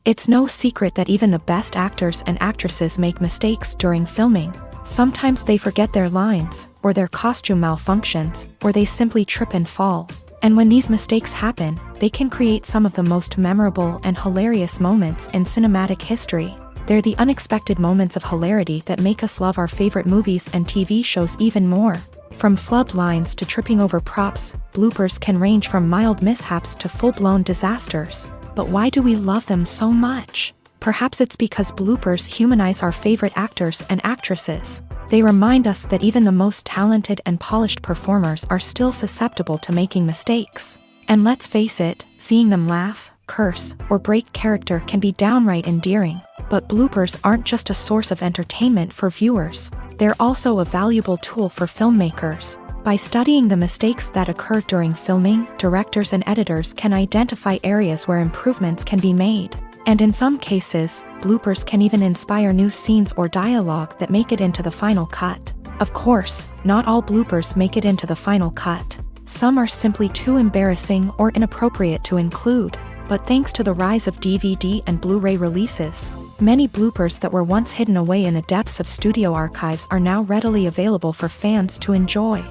It's no secret that even the best actors and actresses make mistakes during filming. Sometimes they forget their lines, or their costume malfunctions, or they simply trip and fall. And when these mistakes happen, they can create some of the most memorable and hilarious moments in cinematic history. They're the unexpected moments of hilarity that make us love our favorite movies and TV shows even more. From flubbed lines to tripping over props, bloopers can range from mild mishaps to full-blown disasters. But why do we love them so much? Perhaps it's because bloopers humanize our favorite actors and actresses. They remind us that even the most talented and polished performers are still susceptible to making mistakes. And let's face it, seeing them laugh, curse, or break character can be downright endearing. But bloopers aren't just a source of entertainment for viewers. They're also a valuable tool for filmmakers. By studying the mistakes that occur during filming, directors and editors can identify areas where improvements can be made. And in some cases, bloopers can even inspire new scenes or dialogue that make it into the final cut. Of course, not all bloopers make it into the final cut. Some are simply too embarrassing or inappropriate to include. But thanks to the rise of DVD and Blu-ray releases, many bloopers that were once hidden away in the depths of studio archives are now readily available for fans to enjoy.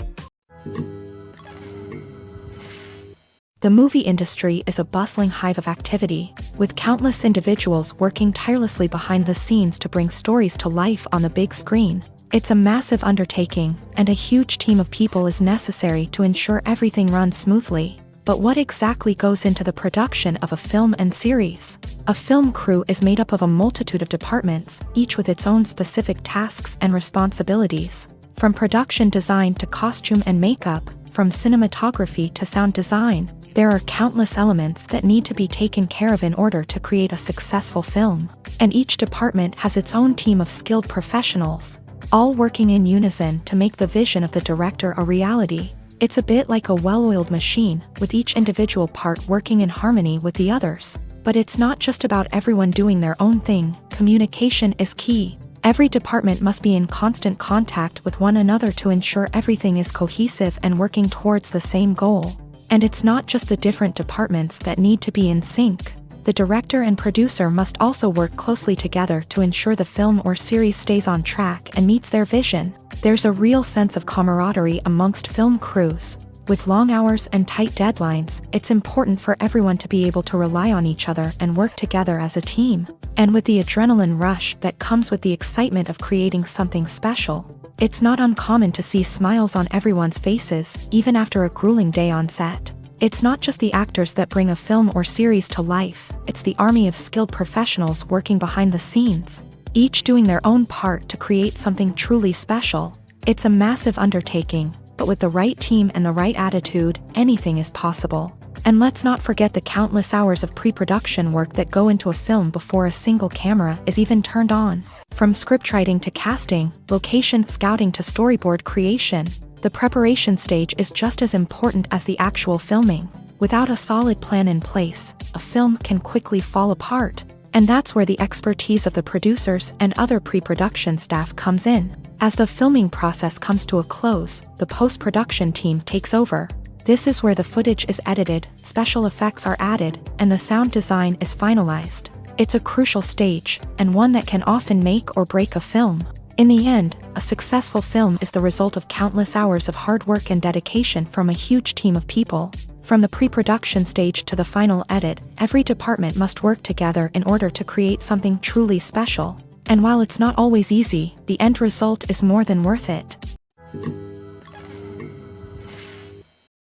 The movie industry is a bustling hive of activity, with countless individuals working tirelessly behind the scenes to bring stories to life on the big screen. It's a massive undertaking, and a huge team of people is necessary to ensure everything runs smoothly. But what exactly goes into the production of a film and series? A film crew is made up of a multitude of departments, each with its own specific tasks and responsibilities. From production design to costume and makeup, from cinematography to sound design, there are countless elements that need to be taken care of in order to create a successful film. And each department has its own team of skilled professionals, all working in unison to make the vision of the director a reality. It's a bit like a well-oiled machine, with each individual part working in harmony with the others. But it's not just about everyone doing their own thing. Communication is key. Every department must be in constant contact with one another to ensure everything is cohesive and working towards the same goal. And it's not just the different departments that need to be in sync. The director and producer must also work closely together to ensure the film or series stays on track and meets their vision. There's a real sense of camaraderie amongst film crews. With long hours and tight deadlines, it's important for everyone to be able to rely on each other and work together as a team. And with the adrenaline rush that comes with the excitement of creating something special, it's not uncommon to see smiles on everyone's faces, even after a grueling day on set. It's not just the actors that bring a film or series to life, it's the army of skilled professionals working behind the scenes, each doing their own part to create something truly special. It's a massive undertaking, but with the right team and the right attitude, anything is possible. And let's not forget the countless hours of pre-production work that go into a film before a single camera is even turned on. From scriptwriting to casting, location scouting to storyboard creation, the preparation stage is just as important as the actual filming. Without a solid plan in place, a film can quickly fall apart. And that's where the expertise of the producers and other pre-production staff comes in. As the filming process comes to a close, the post-production team takes over. This is where the footage is edited, special effects are added, and the sound design is finalized. It's a crucial stage, and one that can often make or break a film. In the end, a successful film is the result of countless hours of hard work and dedication from a huge team of people. From the pre-production stage to the final edit, every department must work together in order to create something truly special. And while it's not always easy, the end result is more than worth it.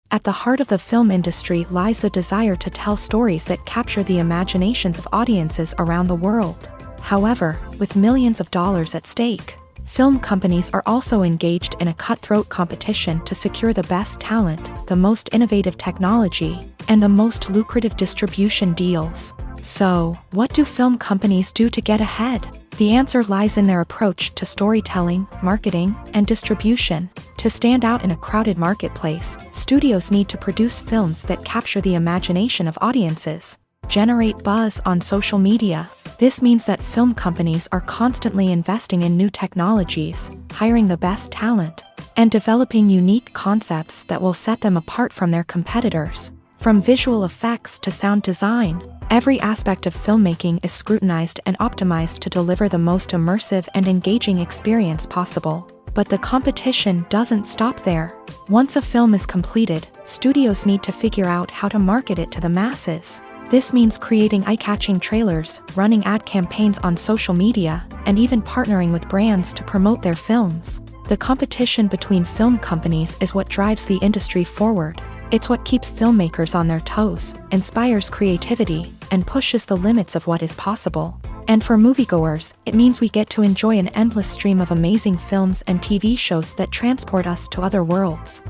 At the heart of the film industry lies the desire to tell stories that capture the imaginations of audiences around the world. However, with millions of dollars at stake, film companies are also engaged in a cutthroat competition to secure the best talent, the most innovative technology, and the most lucrative distribution deals. So, what do film companies do to get ahead? The answer lies in their approach to storytelling, marketing, and distribution. To stand out in a crowded marketplace, studios need to produce films that capture the imagination of audiences, generate buzz on social media. This means that film companies are constantly investing in new technologies, hiring the best talent, and developing unique concepts that will set them apart from their competitors. From visual effects to sound design, every aspect of filmmaking is scrutinized and optimized to deliver the most immersive and engaging experience possible. But the competition doesn't stop there. Once a film is completed, studios need to figure out how to market it to the masses. This means creating eye-catching trailers, running ad campaigns on social media, and even partnering with brands to promote their films. The competition between film companies is what drives the industry forward. It's what keeps filmmakers on their toes, inspires creativity, and pushes the limits of what is possible. And for moviegoers, it means we get to enjoy an endless stream of amazing films and TV shows that transport us to other worlds.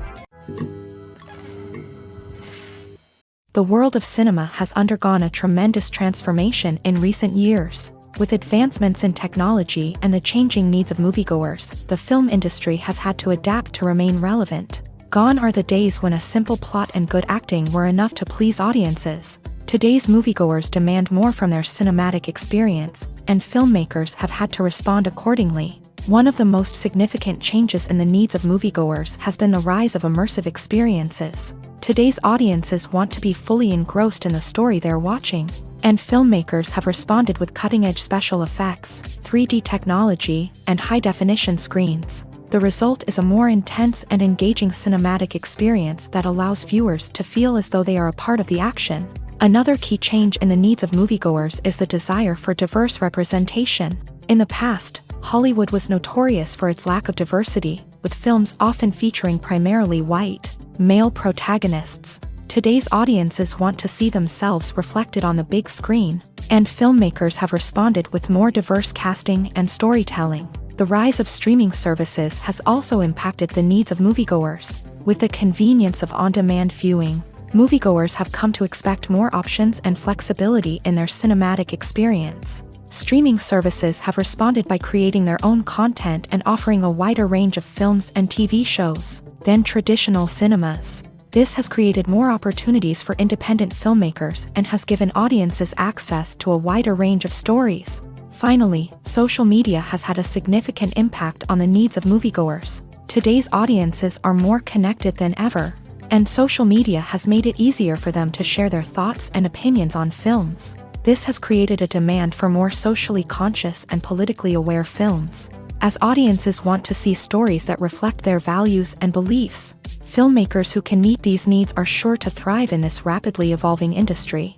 The world of cinema has undergone a tremendous transformation in recent years. With advancements in technology and the changing needs of moviegoers, the film industry has had to adapt to remain relevant. Gone are the days when a simple plot and good acting were enough to please audiences. Today's moviegoers demand more from their cinematic experience, and filmmakers have had to respond accordingly. One of the most significant changes in the needs of moviegoers has been the rise of immersive experiences. Today's audiences want to be fully engrossed in the story they're watching, and filmmakers have responded with cutting-edge special effects, 3D technology, and high-definition screens. The result is a more intense and engaging cinematic experience that allows viewers to feel as though they are a part of the action. Another key change in the needs of moviegoers is the desire for diverse representation. In the past, Hollywood was notorious for its lack of diversity, with films often featuring primarily white, male protagonists. Today's audiences want to see themselves reflected on the big screen, and filmmakers have responded with more diverse casting and storytelling. The rise of streaming services has also impacted the needs of moviegoers. With the convenience of on-demand viewing, moviegoers have come to expect more options and flexibility in their cinematic experience. Streaming services have responded by creating their own content and offering a wider range of films and TV shows than traditional cinemas. This has created more opportunities for independent filmmakers and has given audiences access to a wider range of stories. Finally, social media has had a significant impact on the needs of moviegoers. Today's audiences are more connected than ever, and social media has made it easier for them to share their thoughts and opinions on films. This has created a demand for more socially conscious and politically aware films. As audiences want to see stories that reflect their values and beliefs, filmmakers who can meet these needs are sure to thrive in this rapidly evolving industry.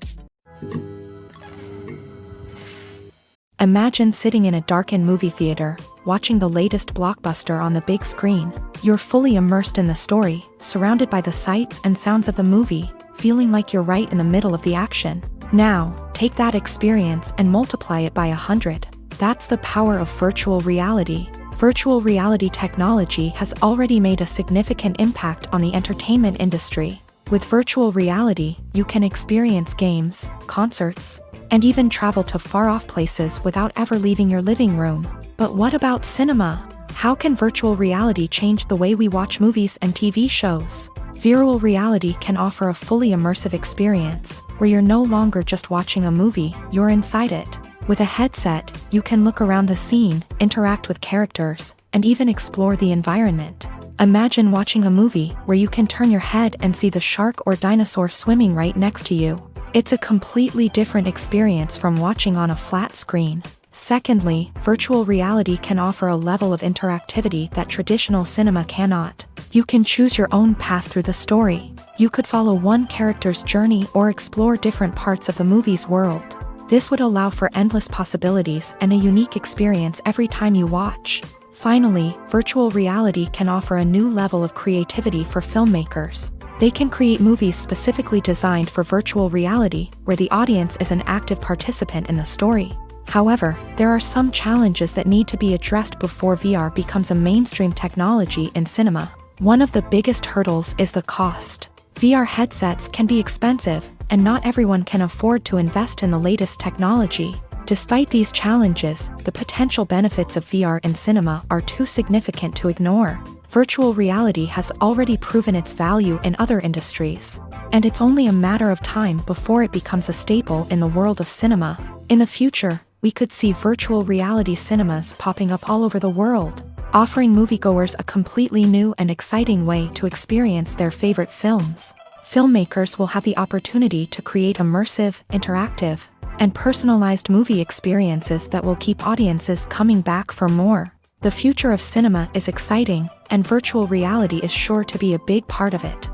Imagine sitting in a darkened movie theater, watching the latest blockbuster on the big screen. You're fully immersed in the story, surrounded by the sights and sounds of the movie, feeling like you're right in the middle of the action. Now, take that experience and multiply it by 100. That's the power of virtual reality. Virtual reality technology has already made a significant impact on the entertainment industry. With virtual reality, you can experience games, concerts, and even travel to far-off places without ever leaving your living room. But what about cinema? How can virtual reality change the way we watch movies and TV shows? Virtual reality can offer a fully immersive experience, where you're no longer just watching a movie, you're inside it. With a headset, you can look around the scene, interact with characters, and even explore the environment. Imagine watching a movie where you can turn your head and see the shark or dinosaur swimming right next to you. It's a completely different experience from watching on a flat screen. Secondly, virtual reality can offer a level of interactivity that traditional cinema cannot. You can choose your own path through the story. You could follow one character's journey or explore different parts of the movie's world. This would allow for endless possibilities and a unique experience every time you watch. Finally, virtual reality can offer a new level of creativity for filmmakers. They can create movies specifically designed for virtual reality, where the audience is an active participant in the story. However, there are some challenges that need to be addressed before VR becomes a mainstream technology in cinema. One of the biggest hurdles is the cost. VR headsets can be expensive, and not everyone can afford to invest in the latest technology. Despite these challenges, the potential benefits of VR in cinema are too significant to ignore. Virtual reality has already proven its value in other industries, and it's only a matter of time before it becomes a staple in the world of cinema. In the future, we could see virtual reality cinemas popping up all over the world, offering moviegoers a completely new and exciting way to experience their favorite films. Filmmakers will have the opportunity to create immersive, interactive, and personalized movie experiences that will keep audiences coming back for more. The future of cinema is exciting, and virtual reality is sure to be a big part of it.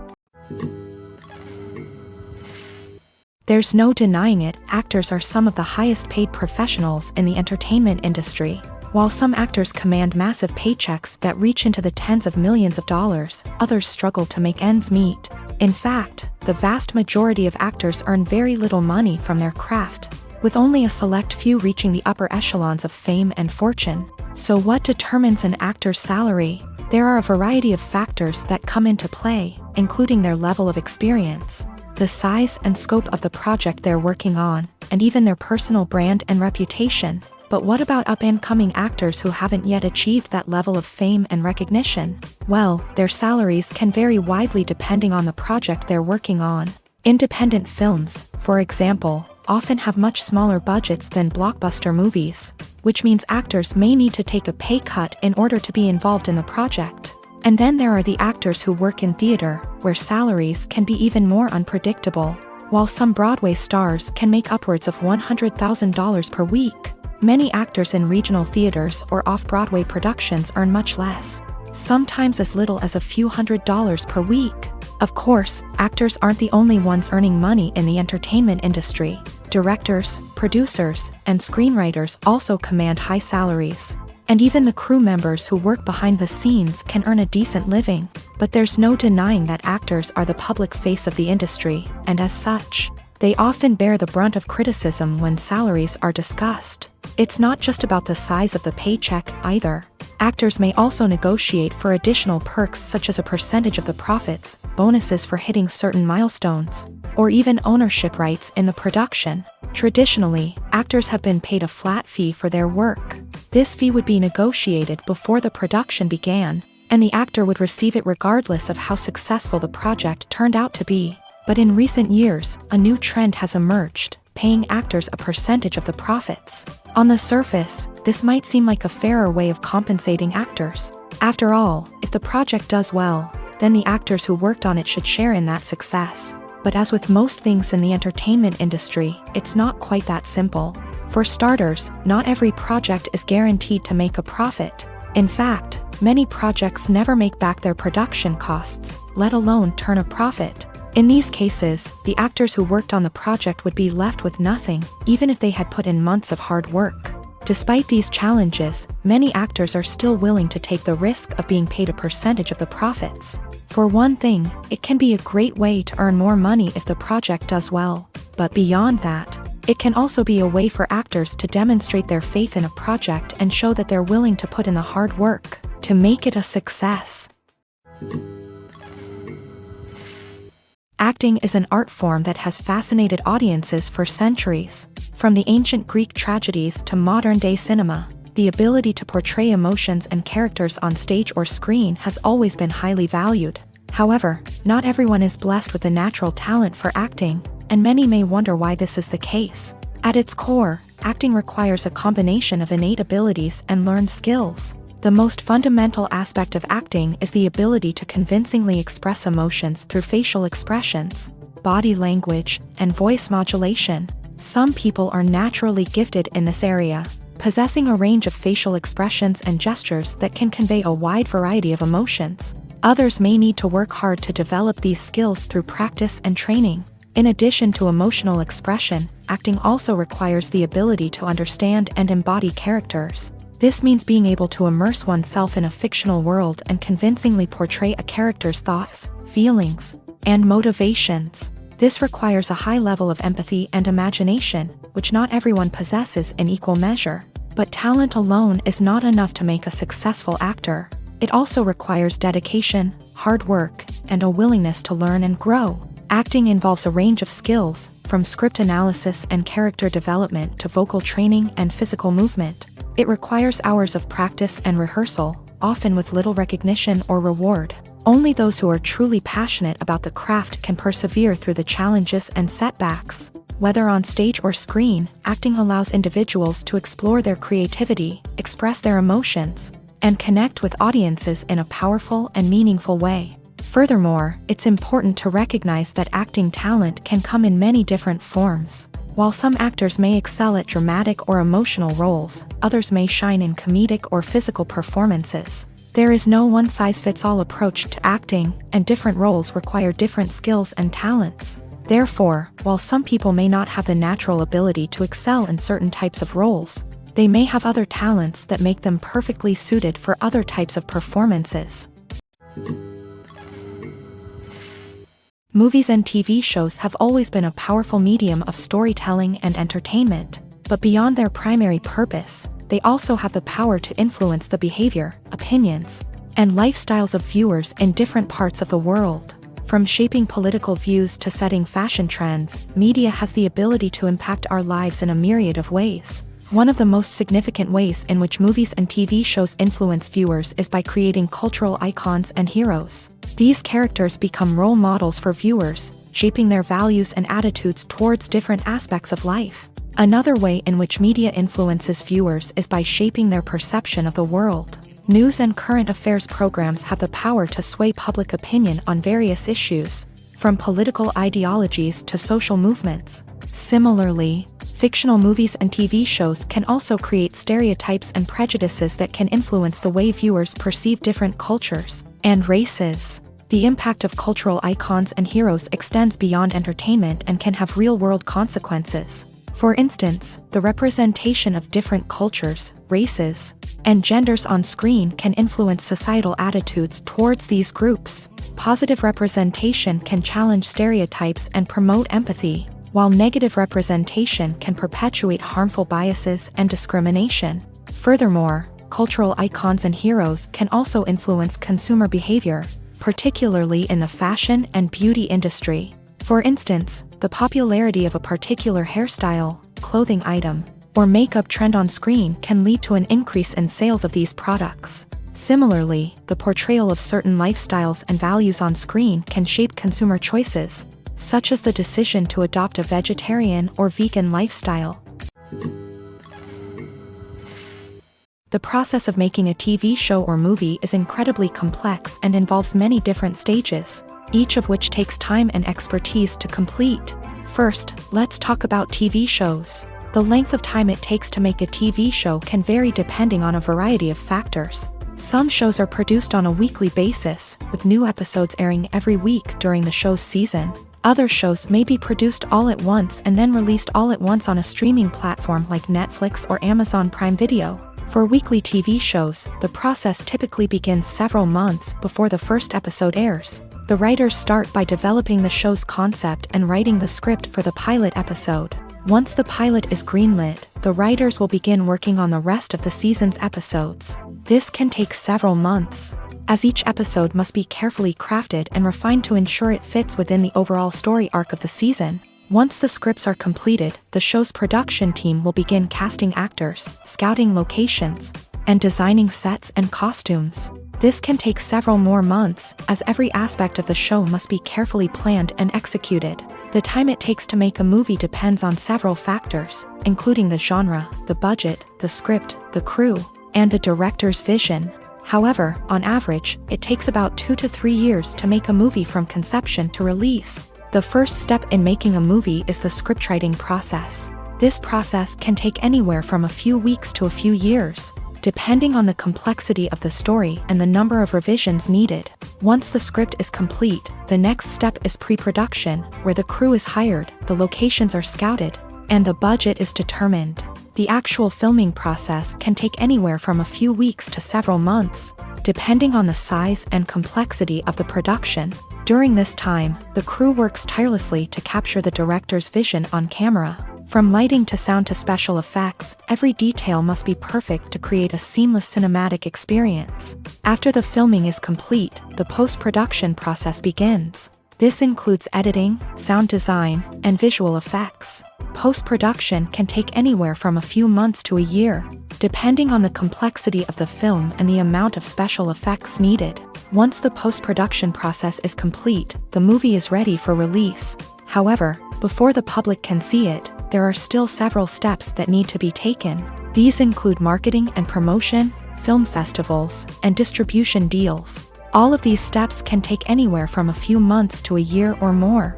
There's no denying it, actors are some of the highest paid professionals in the entertainment industry. While some actors command massive paychecks that reach into the tens of millions of dollars, others struggle to make ends meet. In fact, the vast majority of actors earn very little money from their craft, with only a select few reaching the upper echelons of fame and fortune. So what determines an actor's salary? There are a variety of factors that come into play, including their level of experience, the size and scope of the project they're working on, and even their personal brand and reputation. But what about up-and-coming actors who haven't yet achieved that level of fame and recognition? Well, their salaries can vary widely depending on the project they're working on. Independent films, for example, often have much smaller budgets than blockbuster movies, which means actors may need to take a pay cut in order to be involved in the project. And then there are the actors who work in theater, where salaries can be even more unpredictable. While some Broadway stars can make upwards of $100,000 per week, many actors in regional theaters or off-Broadway productions earn much less, sometimes as little as a few $100s per week. Of course, actors aren't the only ones earning money in the entertainment industry. Directors, producers, and screenwriters also command high salaries. And even the crew members who work behind the scenes can earn a decent living. But there's no denying that actors are the public face of the industry, and as such, they often bear the brunt of criticism when salaries are discussed. It's not just about the size of the paycheck, either. Actors may also negotiate for additional perks such as a percentage of the profits, bonuses for hitting certain milestones, or even ownership rights in the production. Traditionally, actors have been paid a flat fee for their work. This fee would be negotiated before the production began, and the actor would receive it regardless of how successful the project turned out to be. But in recent years, a new trend has emerged, paying actors a percentage of the profits. On the surface, this might seem like a fairer way of compensating actors. After all, if the project does well, then the actors who worked on it should share in that success. But as with most things in the entertainment industry, it's not quite that simple. For starters, not every project is guaranteed to make a profit. In fact, many projects never make back their production costs, let alone turn a profit. In these cases, the actors who worked on the project would be left with nothing, even if they had put in months of hard work. Despite these challenges, many actors are still willing to take the risk of being paid a percentage of the profits. For one thing, it can be a great way to earn more money if the project does well. But beyond that, it can also be a way for actors to demonstrate their faith in a project and show that they're willing to put in the hard work to make it a success. Acting is an art form that has fascinated audiences for centuries. From the ancient Greek tragedies to modern-day cinema, the ability to portray emotions and characters on stage or screen has always been highly valued. However, not everyone is blessed with a natural talent for acting, and many may wonder why this is the case. At its core, acting requires a combination of innate abilities and learned skills. The most fundamental aspect of acting is the ability to convincingly express emotions through facial expressions, body language, and voice modulation. Some people are naturally gifted in this area, possessing a range of facial expressions and gestures that can convey a wide variety of emotions. Others may need to work hard to develop these skills through practice and training. In addition to emotional expression, acting also requires the ability to understand and embody characters. This means being able to immerse oneself in a fictional world and convincingly portray a character's thoughts, feelings, and motivations. This requires a high level of empathy and imagination, which not everyone possesses in equal measure. But talent alone is not enough to make a successful actor. It also requires dedication, hard work, and a willingness to learn and grow. Acting involves a range of skills, from script analysis and character development to vocal training and physical movement. It requires hours of practice and rehearsal, often with little recognition or reward. Only those who are truly passionate about the craft can persevere through the challenges and setbacks. Whether on stage or screen, acting allows individuals to explore their creativity, express their emotions, and connect with audiences in a powerful and meaningful way. Furthermore, it's important to recognize that acting talent can come in many different forms. While some actors may excel at dramatic or emotional roles, others may shine in comedic or physical performances. There is no one-size-fits-all approach to acting, and different roles require different skills and talents. Therefore, while some people may not have the natural ability to excel in certain types of roles, they may have other talents that make them perfectly suited for other types of performances. Movies and TV shows have always been a powerful medium of storytelling and entertainment, but beyond their primary purpose, they also have the power to influence the behavior, opinions, and lifestyles of viewers in different parts of the world. From shaping political views to setting fashion trends, media has the ability to impact our lives in a myriad of ways. One of the most significant ways in which movies and TV shows influence viewers is by creating cultural icons and heroes. These characters become role models for viewers, shaping their values and attitudes towards different aspects of life. Another way in which media influences viewers is by shaping their perception of the world. News and current affairs programs have the power to sway public opinion on various issues, from political ideologies to social movements. Similarly, fictional movies and TV shows can also create stereotypes and prejudices that can influence the way viewers perceive different cultures and races. The impact of cultural icons and heroes extends beyond entertainment and can have real-world consequences. For instance, the representation of different cultures, races, and genders on screen can influence societal attitudes towards these groups. Positive representation can challenge stereotypes and promote empathy, while negative representation can perpetuate harmful biases and discrimination. Furthermore, cultural icons and heroes can also influence consumer behavior, particularly in the fashion and beauty industry. For instance, the popularity of a particular hairstyle, clothing item, or makeup trend on screen can lead to an increase in sales of these products. Similarly, the portrayal of certain lifestyles and values on screen can shape consumer choices, such as the decision to adopt a vegetarian or vegan lifestyle. The process of making a TV show or movie is incredibly complex and involves many different stages, each of which takes time and expertise to complete. First, let's talk about TV shows. The length of time it takes to make a TV show can vary depending on a variety of factors. Some shows are produced on a weekly basis, with new episodes airing every week during the show's season. Other shows may be produced all at once and then released all at once on a streaming platform like Netflix or Amazon Prime Video. For weekly TV shows, the process typically begins several months before the first episode airs. The writers start by developing the show's concept and writing the script for the pilot episode. Once the pilot is greenlit, the writers will begin working on the rest of the season's episodes. This can take several months, as each episode must be carefully crafted and refined to ensure it fits within the overall story arc of the season. Once the scripts are completed, the show's production team will begin casting actors, scouting locations, and designing sets and costumes. This can take several more months, as every aspect of the show must be carefully planned and executed. The time it takes to make a movie depends on several factors, including the genre, the budget, the script, the crew, and the director's vision. However, on average, it takes about 2 to 3 years to make a movie from conception to release. The first step in making a movie is the scriptwriting process. This process can take anywhere from a few weeks to a few years, depending on the complexity of the story and the number of revisions needed. Once the script is complete, the next step is pre-production, where the crew is hired, the locations are scouted, and the budget is determined. The actual filming process can take anywhere from a few weeks to several months, depending on the size and complexity of the production. During this time, the crew works tirelessly to capture the director's vision on camera. From lighting to sound to special effects, every detail must be perfect to create a seamless cinematic experience. After the filming is complete, the post-production process begins. This includes editing, sound design, and visual effects. Post-production can take anywhere from a few months to a year, depending on the complexity of the film and the amount of special effects needed. Once the post-production process is complete, the movie is ready for release. However, before the public can see it, there are still several steps that need to be taken. These include marketing and promotion, film festivals, and distribution deals. All of these steps can take anywhere from a few months to a year or more.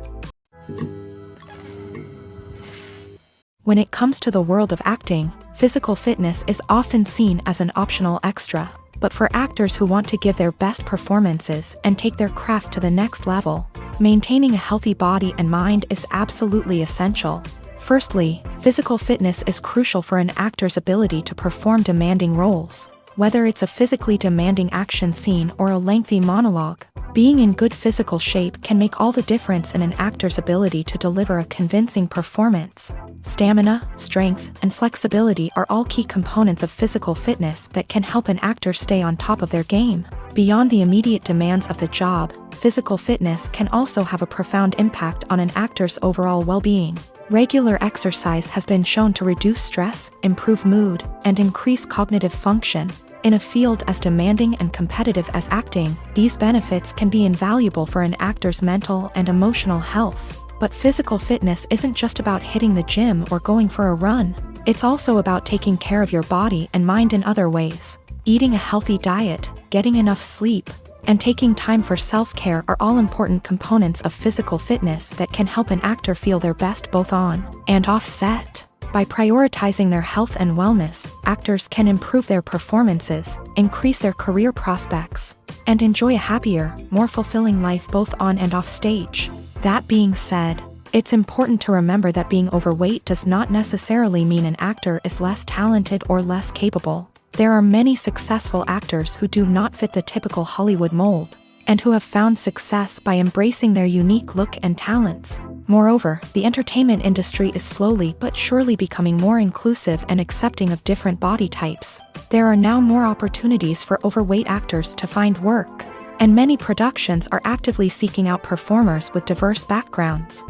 When it comes to the world of acting, physical fitness is often seen as an optional extra. But for actors who want to give their best performances and take their craft to the next level, maintaining a healthy body and mind is absolutely essential. Firstly, physical fitness is crucial for an actor's ability to perform demanding roles. Whether it's a physically demanding action scene or a lengthy monologue, being in good physical shape can make all the difference in an actor's ability to deliver a convincing performance. Stamina, strength, and flexibility are all key components of physical fitness that can help an actor stay on top of their game. Beyond the immediate demands of the job, physical fitness can also have a profound impact on an actor's overall well-being. Regular exercise has been shown to reduce stress, improve mood, and increase cognitive function. In a field as demanding and competitive as acting, these benefits can be invaluable for an actor's mental and emotional health. But physical fitness isn't just about hitting the gym or going for a run. It's also about taking care of your body and mind in other ways. Eating a healthy diet, getting enough sleep, and taking time for self-care are all important components of physical fitness that can help an actor feel their best both on and off set. By prioritizing their health and wellness, actors can improve their performances, increase their career prospects, and enjoy a happier, more fulfilling life both on and off stage. That being said, it's important to remember that being overweight does not necessarily mean an actor is less talented or less capable. There are many successful actors who do not fit the typical Hollywood mold, and who have found success by embracing their unique look and talents. Moreover, the entertainment industry is slowly but surely becoming more inclusive and accepting of different body types. There are now more opportunities for overweight actors to find work, and many productions are actively seeking out performers with diverse backgrounds.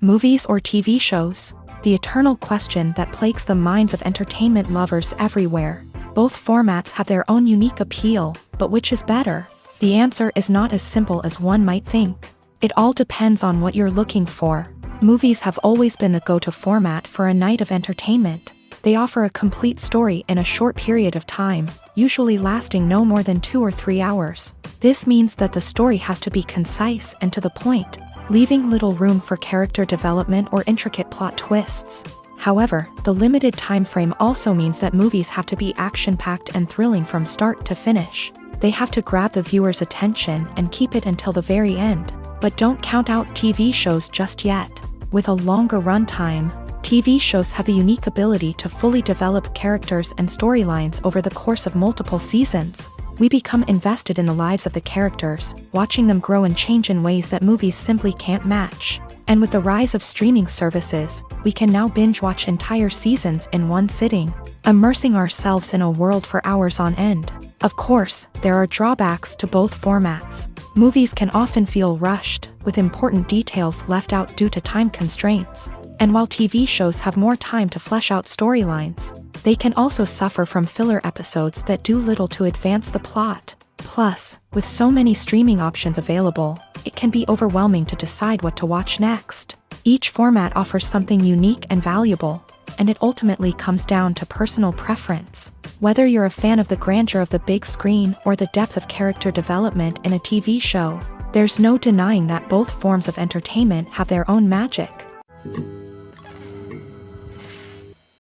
Movies or TV shows? The eternal question that plagues the minds of entertainment lovers everywhere. Both formats have their own unique appeal, but which is better? The answer is not as simple as one might think. It all depends on what you're looking for. Movies have always been the go-to format for a night of entertainment. They offer a complete story in a short period of time, usually lasting no more than 2 or 3 hours. This means that the story has to be concise and to the point, leaving little room for character development or intricate plot twists. However, the limited time frame also means that movies have to be action-packed and thrilling from start to finish. They have to grab the viewer's attention and keep it until the very end. But don't count out TV shows just yet. With a longer runtime, TV shows have the unique ability to fully develop characters and storylines over the course of multiple seasons. We become invested in the lives of the characters, watching them grow and change in ways that movies simply can't match. And with the rise of streaming services, we can now binge-watch entire seasons in one sitting, immersing ourselves in a world for hours on end. Of course, there are drawbacks to both formats. Movies can often feel rushed, with important details left out due to time constraints. And while TV shows have more time to flesh out storylines, they can also suffer from filler episodes that do little to advance the plot. Plus, with so many streaming options available, it can be overwhelming to decide what to watch next. Each format offers something unique and valuable, and it ultimately comes down to personal preference. Whether you're a fan of the grandeur of the big screen or the depth of character development in a TV show, there's no denying that both forms of entertainment have their own magic.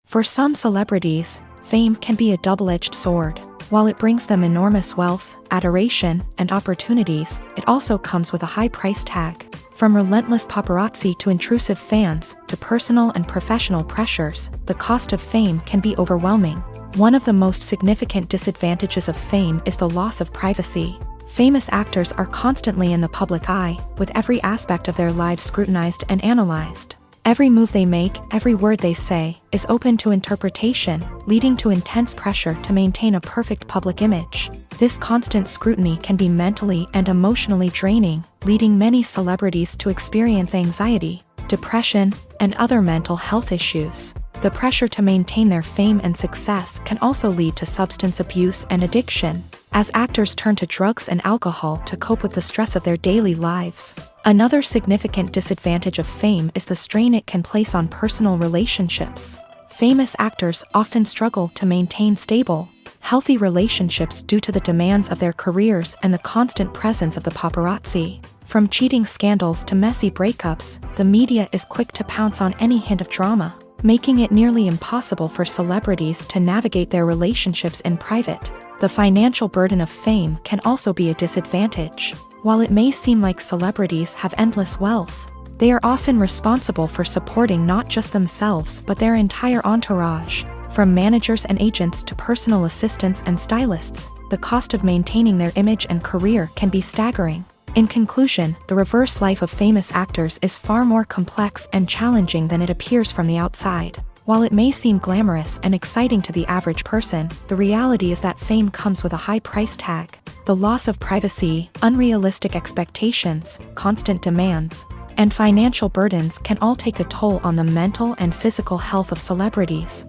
For some celebrities, fame can be a double-edged sword. While it brings them enormous wealth, adoration, and opportunities, it also comes with a high price tag. From relentless paparazzi to intrusive fans, to personal and professional pressures, the cost of fame can be overwhelming. One of the most significant disadvantages of fame is the loss of privacy. Famous actors are constantly in the public eye, with every aspect of their lives scrutinized and analyzed. Every move they make, every word they say, is open to interpretation, leading to intense pressure to maintain a perfect public image. This constant scrutiny can be mentally and emotionally draining, leading many celebrities to experience anxiety, depression, and other mental health issues. The pressure to maintain their fame and success can also lead to substance abuse and addiction, as actors turn to drugs and alcohol to cope with the stress of their daily lives. Another significant disadvantage of fame is the strain it can place on personal relationships. Famous actors often struggle to maintain stable, healthy relationships due to the demands of their careers and the constant presence of the paparazzi. From cheating scandals to messy breakups, the media is quick to pounce on any hint of drama, making it nearly impossible for celebrities to navigate their relationships in private. The financial burden of fame can also be a disadvantage. While it may seem like celebrities have endless wealth, they are often responsible for supporting not just themselves but their entire entourage. From managers and agents to personal assistants and stylists, the cost of maintaining their image and career can be staggering. In conclusion, the reverse life of famous actors is far more complex and challenging than it appears from the outside. While it may seem glamorous and exciting to the average person, the reality is that fame comes with a high price tag. The loss of privacy, unrealistic expectations, constant demands, and financial burdens can all take a toll on the mental and physical health of celebrities.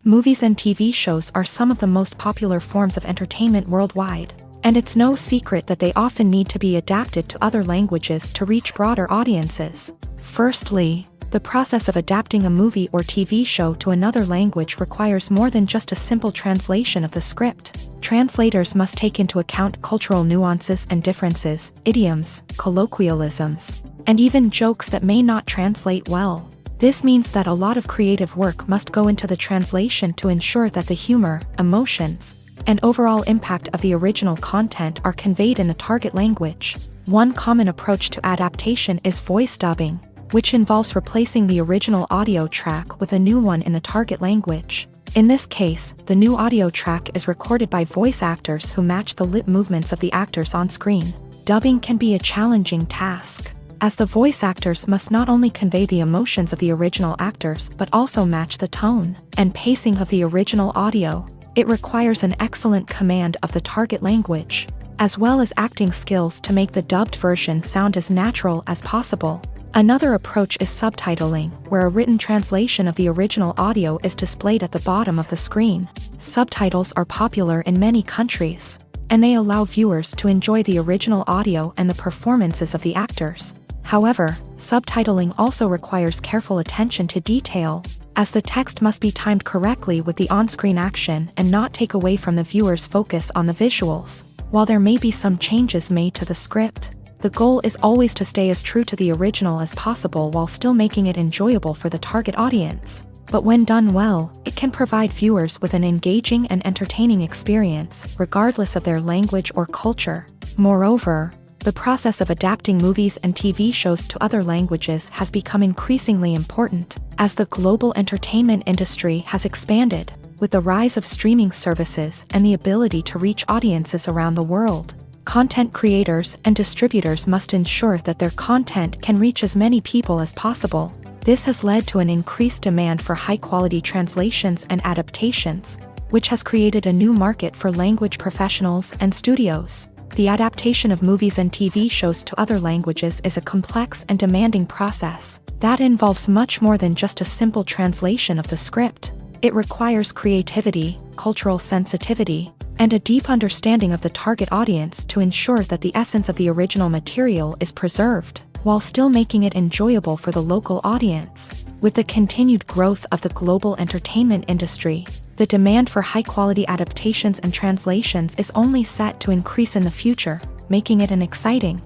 Movies and TV shows are some of the most popular forms of entertainment worldwide, and it's no secret that they often need to be adapted to other languages to reach broader audiences. Firstly, the process of adapting a movie or TV show to another language requires more than just a simple translation of the script. Translators must take into account cultural nuances and differences, idioms, colloquialisms, and even jokes that may not translate well. This means that a lot of creative work must go into the translation to ensure that the humor, emotions, and overall impact of the original content are conveyed in the target language. One common approach to adaptation is voice dubbing, which involves replacing the original audio track with a new one in the target language. In this case, the new audio track is recorded by voice actors who match the lip movements of the actors on screen. Dubbing can be a challenging task, as the voice actors must not only convey the emotions of the original actors but also match the tone and pacing of the original audio. It requires an excellent command of the target language, as well as acting skills to make the dubbed version sound as natural as possible. Another approach is subtitling, where a written translation of the original audio is displayed at the bottom of the screen. Subtitles are popular in many countries, and they allow viewers to enjoy the original audio and the performances of the actors. However, subtitling also requires careful attention to detail, as the text must be timed correctly with the on-screen action and not take away from the viewer's focus on the visuals. While there may be some changes made to the script, the goal is always to stay as true to the original as possible while still making it enjoyable for the target audience. But when done well, it can provide viewers with an engaging and entertaining experience, regardless of their language or culture. Moreover, the process of adapting movies and TV shows to other languages has become increasingly important, as the global entertainment industry has expanded, with the rise of streaming services and the ability to reach audiences around the world. Content creators and distributors must ensure that their content can reach as many people as possible. This has led to an increased demand for high-quality translations and adaptations, which has created a new market for language professionals and studios. The adaptation of movies and TV shows to other languages is a complex and demanding process that involves much more than just a simple translation of the script. It requires creativity, cultural sensitivity, and a deep understanding of the target audience to ensure that the essence of the original material is preserved, while still making it enjoyable for the local audience. With the continued growth of the global entertainment industry, the demand for high-quality adaptations and translations is only set to increase in the future, making it an exciting.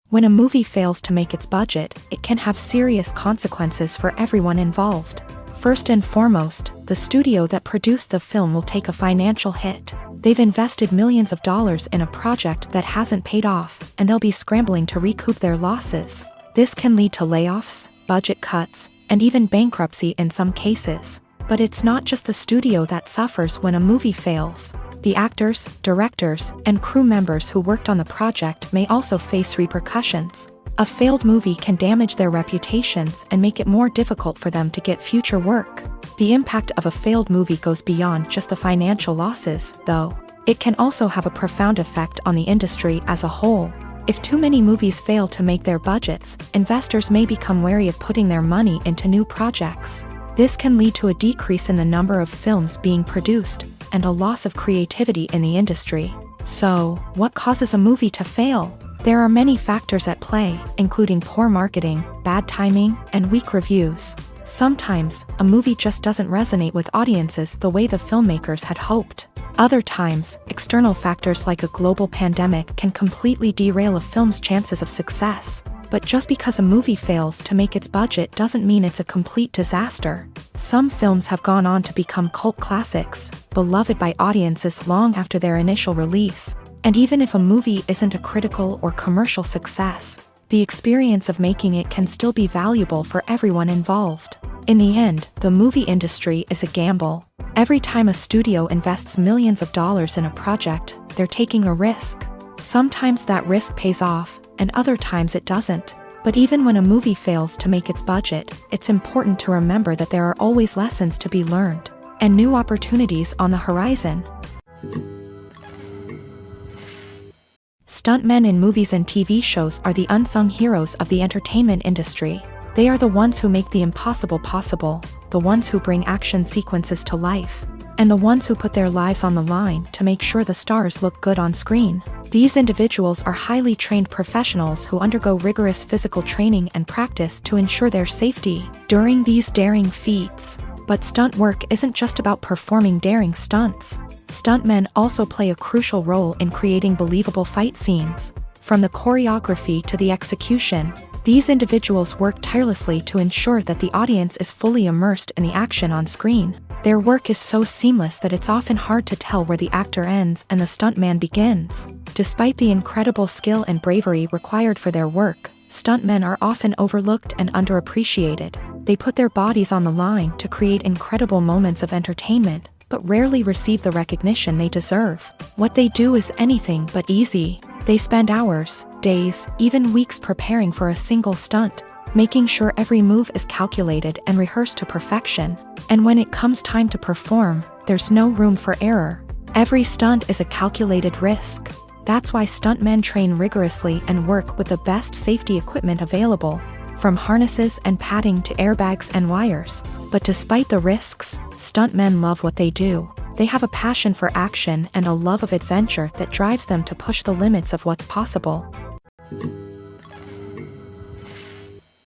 When a movie fails to make its budget, it can have serious consequences for everyone involved. First and foremost, the studio that produced the film will take a financial hit. They've invested millions of dollars in a project that hasn't paid off, and they'll be scrambling to recoup their losses. This can lead to layoffs, budget cuts, and even bankruptcy in some cases. But it's not just the studio that suffers when a movie fails. The actors, directors, and crew members who worked on the project may also face repercussions. A failed movie can damage their reputations and make it more difficult for them to get future work. The impact of a failed movie goes beyond just the financial losses, though. It can also have a profound effect on the industry as a whole. If too many movies fail to make their budgets, investors may become wary of putting their money into new projects. This can lead to a decrease in the number of films being produced, and a loss of creativity in the industry. So, what causes a movie to fail? There are many factors at play, including poor marketing, bad timing, and weak reviews. Sometimes, a movie just doesn't resonate with audiences the way the filmmakers had hoped. Other times, external factors like a global pandemic can completely derail a film's chances of success. But just because a movie fails to make its budget doesn't mean it's a complete disaster. Some films have gone on to become cult classics, beloved by audiences long after their initial release. And even if a movie isn't a critical or commercial success, the experience of making it can still be valuable for everyone involved. In the end, the movie industry is a gamble. Every time a studio invests millions of dollars in a project, they're taking a risk. Sometimes that risk pays off, and other times it doesn't. But even when a movie fails to make its budget, it's important to remember that there are always lessons to be learned, and new opportunities on the horizon. Stuntmen in movies and TV shows are the unsung heroes of the entertainment industry. They are the ones who make the impossible possible, the ones who bring action sequences to life, and the ones who put their lives on the line to make sure the stars look good on screen. These individuals are highly trained professionals who undergo rigorous physical training and practice to ensure their safety during these daring feats. But stunt work isn't just about performing daring stunts. Stuntmen also play a crucial role in creating believable fight scenes. From the choreography to the execution, these individuals work tirelessly to ensure that the audience is fully immersed in the action on screen. Their work is so seamless that it's often hard to tell where the actor ends and the stuntman begins. Despite the incredible skill and bravery required for their work, stuntmen are often overlooked and underappreciated. They put their bodies on the line to create incredible moments of entertainment, but rarely receive the recognition they deserve. What they do is anything but easy. They spend hours, days, even weeks preparing for a single stunt, making sure every move is calculated and rehearsed to perfection. And when it comes time to perform, there's no room for error. Every stunt is a calculated risk. That's why stuntmen train rigorously and work with the best safety equipment available, from harnesses and padding to airbags and wires. But despite the risks, stuntmen love what they do. They have a passion for action and a love of adventure that drives them to push the limits of what's possible.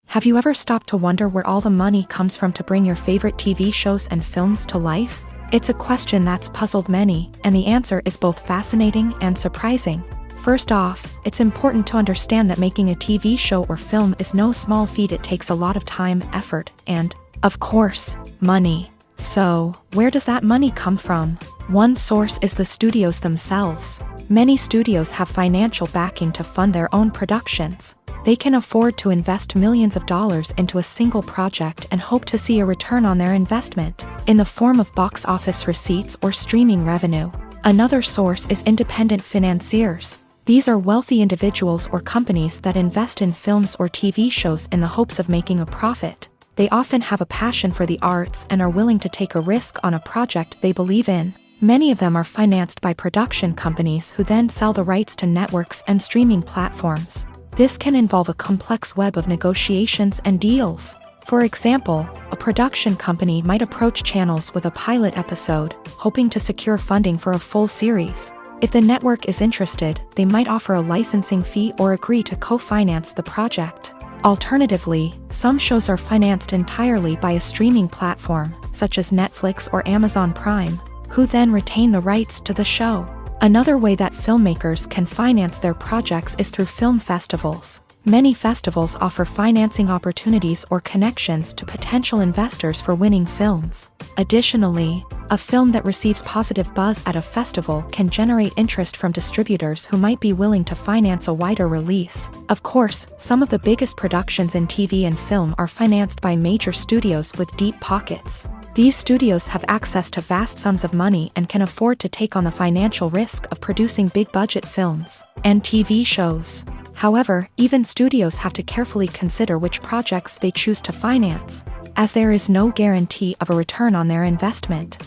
Have you ever stopped to wonder where all the money comes from to bring your favorite TV shows and films to life? It's a question that's puzzled many, and the answer is both fascinating and surprising. First off, it's important to understand that making a TV show or film is no small feat. It takes a lot of time, effort, and, of course, money. So, where does that money come from? One source is the studios themselves. Many studios have financial backing to fund their own productions. They can afford to invest millions of dollars into a single project and hope to see a return on their investment, in the form of box office receipts or streaming revenue. Another source is independent financiers. These are wealthy individuals or companies that invest in films or TV shows in the hopes of making a profit. They often have a passion for the arts and are willing to take a risk on a project they believe in. Many of them are financed by production companies who then sell the rights to networks and streaming platforms. This can involve a complex web of negotiations and deals. For example, a production company might approach channels with a pilot episode, hoping to secure funding for a full series. If the network is interested, they might offer a licensing fee or agree to co-finance the project. Alternatively, some shows are financed entirely by a streaming platform, such as Netflix or Amazon Prime, who then retain the rights to the show. Another way that filmmakers can finance their projects is through film festivals. Many festivals offer financing opportunities or connections to potential investors for winning films. Additionally, a film that receives positive buzz at a festival can generate interest from distributors who might be willing to finance a wider release. Of course, some of the biggest productions in TV and film are financed by major studios with deep pockets. These studios have access to vast sums of money and can afford to take on the financial risk of producing big-budget films and TV shows. However, even studios have to carefully consider which projects they choose to finance, as there is no guarantee of a return on their investment.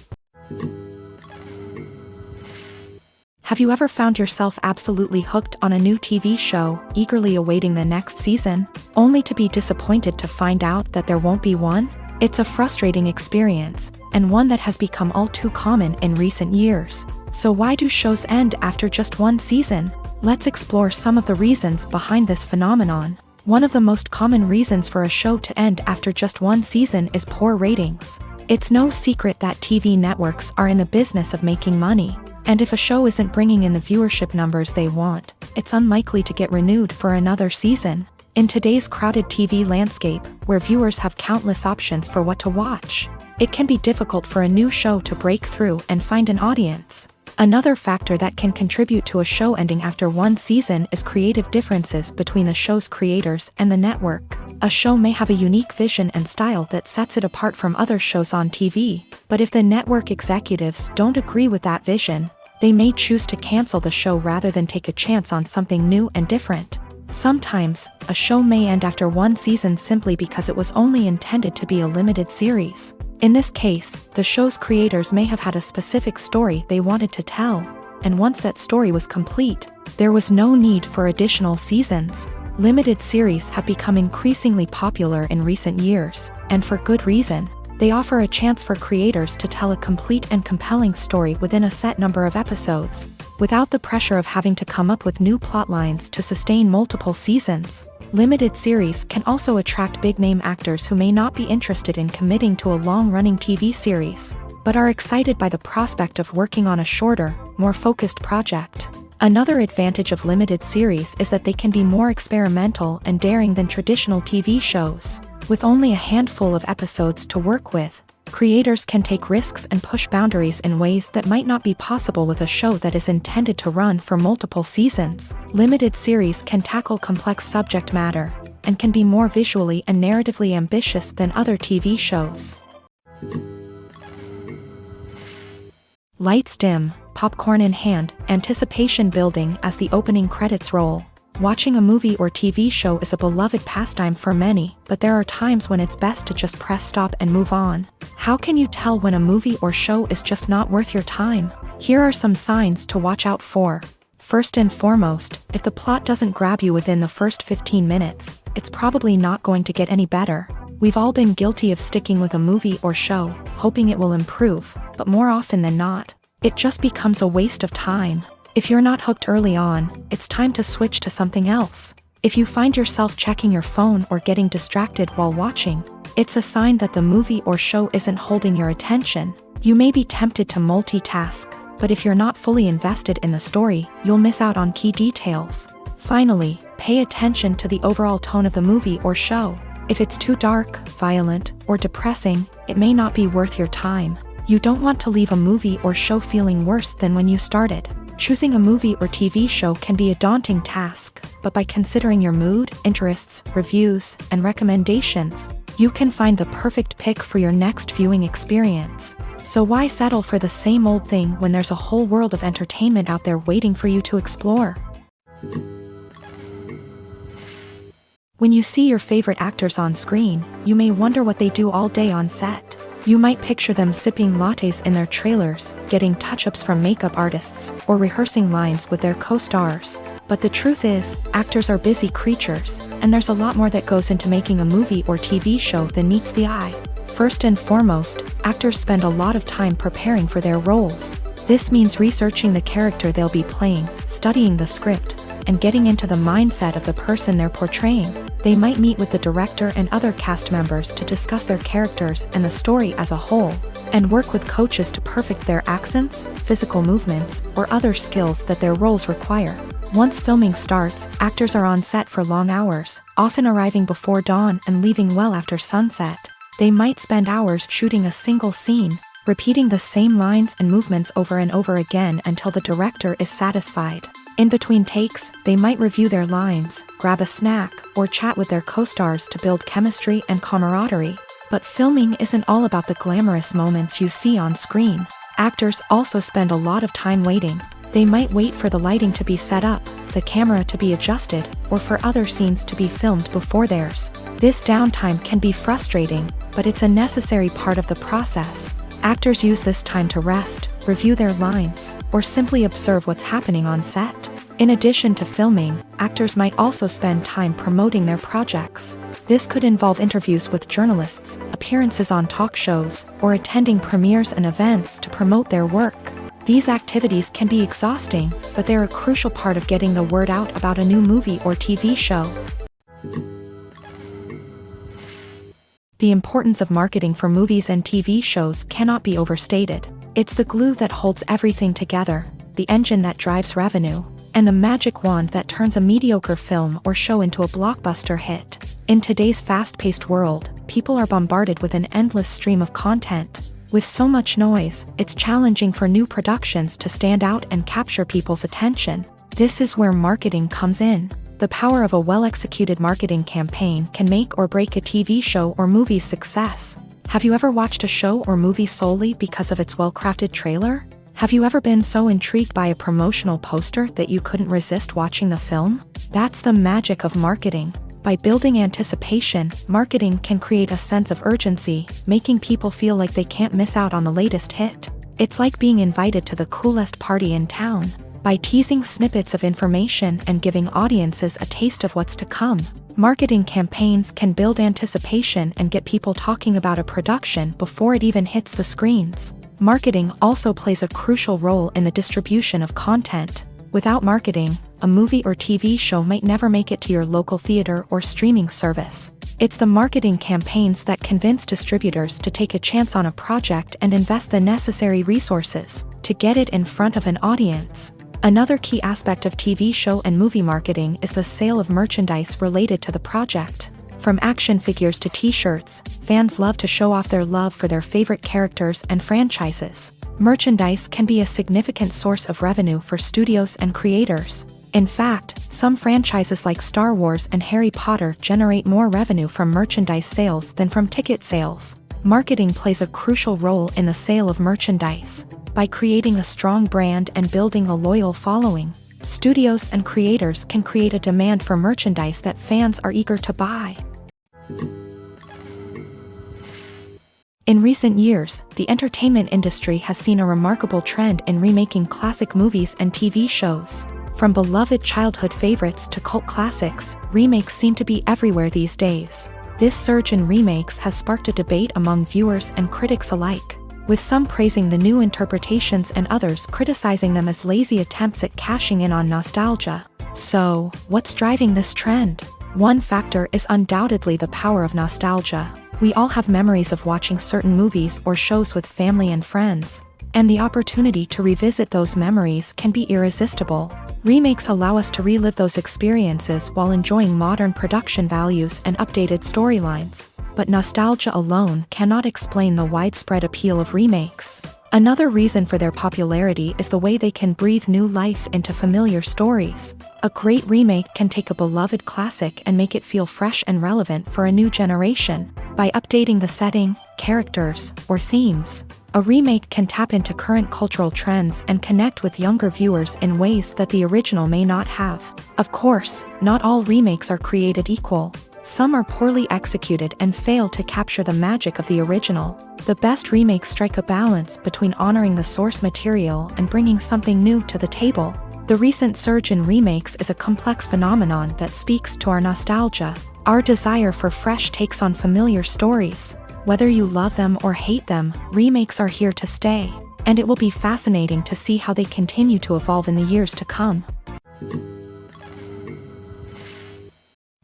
Have you ever found yourself absolutely hooked on a new TV show, eagerly awaiting the next season, only to be disappointed to find out that there won't be one? It's a frustrating experience, and one that has become all too common in recent years. So why do shows end after just one season? Let's explore some of the reasons behind this phenomenon. One of the most common reasons for a show to end after just one season is poor ratings. It's no secret that TV networks are in the business of making money, and if a show isn't bringing in the viewership numbers they want, it's unlikely to get renewed for another season. In today's crowded TV landscape, where viewers have countless options for what to watch, it can be difficult for a new show to break through and find an audience. Another factor that can contribute to a show ending after one season is creative differences between the show's creators and the network. A show may have a unique vision and style that sets it apart from other shows on TV, but if the network executives don't agree with that vision, they may choose to cancel the show rather than take a chance on something new and different. Sometimes, a show may end after one season simply because it was only intended to be a limited series. In this case, the show's creators may have had a specific story they wanted to tell, and once that story was complete, there was no need for additional seasons. Limited series have become increasingly popular in recent years, and for good reason. They offer a chance for creators to tell a complete and compelling story within a set number of episodes, without the pressure of having to come up with new plot lines to sustain multiple seasons. Limited series can also attract big-name actors who may not be interested in committing to a long-running TV series, but are excited by the prospect of working on a shorter, more focused project. Another advantage of limited series is that they can be more experimental and daring than traditional TV shows. With only a handful of episodes to work with, creators can take risks and push boundaries in ways that might not be possible with a show that is intended to run for multiple seasons. Limited series can tackle complex subject matter, and can be more visually and narratively ambitious than other TV shows. Lights dim, popcorn in hand, anticipation building as the opening credits roll. Watching a movie or TV show is a beloved pastime for many, but there are times when it's best to just press stop and move on. How can you tell when a movie or show is just not worth your time? Here are some signs to watch out for. First and foremost, if the plot doesn't grab you within the first 15 minutes, it's probably not going to get any better. We've all been guilty of sticking with a movie or show, hoping it will improve, but more often than not, it just becomes a waste of time. If you're not hooked early on, it's time to switch to something else. If you find yourself checking your phone or getting distracted while watching, it's a sign that the movie or show isn't holding your attention. You may be tempted to multitask, but if you're not fully invested in the story, you'll miss out on key details. Finally, pay attention to the overall tone of the movie or show. If it's too dark, violent, or depressing, it may not be worth your time. You don't want to leave a movie or show feeling worse than when you started. Choosing a movie or TV show can be a daunting task, but by considering your mood, interests, reviews, and recommendations, you can find the perfect pick for your next viewing experience. So why settle for the same old thing when there's a whole world of entertainment out there waiting for you to explore? When you see your favorite actors on screen, you may wonder what they do all day on set. You might picture them sipping lattes in their trailers, getting touch-ups from makeup artists, or rehearsing lines with their co-stars. But the truth is, actors are busy creatures, and there's a lot more that goes into making a movie or TV show than meets the eye. First and foremost, actors spend a lot of time preparing for their roles. This means researching the character they'll be playing, studying the script, and getting into the mindset of the person they're portraying. They might meet with the director and other cast members to discuss their characters and the story as a whole, and work with coaches to perfect their accents, physical movements, or other skills that their roles require. Once filming starts, actors are on set for long hours, often arriving before dawn and leaving well after sunset. They might spend hours shooting a single scene, repeating the same lines and movements over and over again until the director is satisfied. In between takes, they might review their lines, grab a snack, or chat with their co-stars to build chemistry and camaraderie. But filming isn't all about the glamorous moments you see on screen. Actors also spend a lot of time waiting. They might wait for the lighting to be set up, the camera to be adjusted, or for other scenes to be filmed before theirs. This downtime can be frustrating, but it's a necessary part of the process. Actors use this time to rest, review their lines, or simply observe what's happening on set. In addition to filming, actors might also spend time promoting their projects. This could involve interviews with journalists, appearances on talk shows, or attending premieres and events to promote their work. These activities can be exhausting, but they're a crucial part of getting the word out about a new movie or TV show. The importance of marketing for movies and TV shows cannot be overstated. It's the glue that holds everything together, the engine that drives revenue, and the magic wand that turns a mediocre film or show into a blockbuster hit. In today's fast-paced world, people are bombarded with an endless stream of content. With so much noise, it's challenging for new productions to stand out and capture people's attention. This is where marketing comes in. The power of a well-executed marketing campaign can make or break a TV show or movie's success. Have you ever watched a show or movie solely because of its well-crafted trailer? Have you ever been so intrigued by a promotional poster that you couldn't resist watching the film? That's the magic of marketing. By building anticipation, marketing can create a sense of urgency, making people feel like they can't miss out on the latest hit. It's like being invited to the coolest party in town. By teasing snippets of information and giving audiences a taste of what's to come, marketing campaigns can build anticipation and get people talking about a production before it even hits the screens. Marketing also plays a crucial role in the distribution of content. Without marketing, a movie or TV show might never make it to your local theater or streaming service. It's the marketing campaigns that convince distributors to take a chance on a project and invest the necessary resources to get it in front of an audience. Another key aspect of TV show and movie marketing is the sale of merchandise related to the project. From action figures to t-shirts, fans love to show off their love for their favorite characters and franchises. Merchandise can be a significant source of revenue for studios and creators. In fact, some franchises like Star Wars and Harry Potter generate more revenue from merchandise sales than from ticket sales. Marketing plays a crucial role in the sale of merchandise. By creating a strong brand and building a loyal following, studios and creators can create a demand for merchandise that fans are eager to buy. In recent years, the entertainment industry has seen a remarkable trend in remaking classic movies and TV shows. From beloved childhood favorites to cult classics, remakes seem to be everywhere these days. This surge in remakes has sparked a debate among viewers and critics alike, with some praising the new interpretations and others criticizing them as lazy attempts at cashing in on nostalgia. So, what's driving this trend? One factor is undoubtedly the power of nostalgia. We all have memories of watching certain movies or shows with family and friends, and the opportunity to revisit those memories can be irresistible. Remakes allow us to relive those experiences while enjoying modern production values and updated storylines. But nostalgia alone cannot explain the widespread appeal of remakes. Another reason for their popularity is the way they can breathe new life into familiar stories. A great remake can take a beloved classic and make it feel fresh and relevant for a new generation. By updating the setting, characters, or themes, a remake can tap into current cultural trends and connect with younger viewers in ways that the original may not have. Of course, not all remakes are created equal. Some are poorly executed and fail to capture the magic of the original. The best remakes strike a balance between honoring the source material and bringing something new to the table. The recent surge in remakes is a complex phenomenon that speaks to our nostalgia, our desire for fresh takes on familiar stories. Whether you love them or hate them, remakes are here to stay, and it will be fascinating to see how they continue to evolve in the years to come.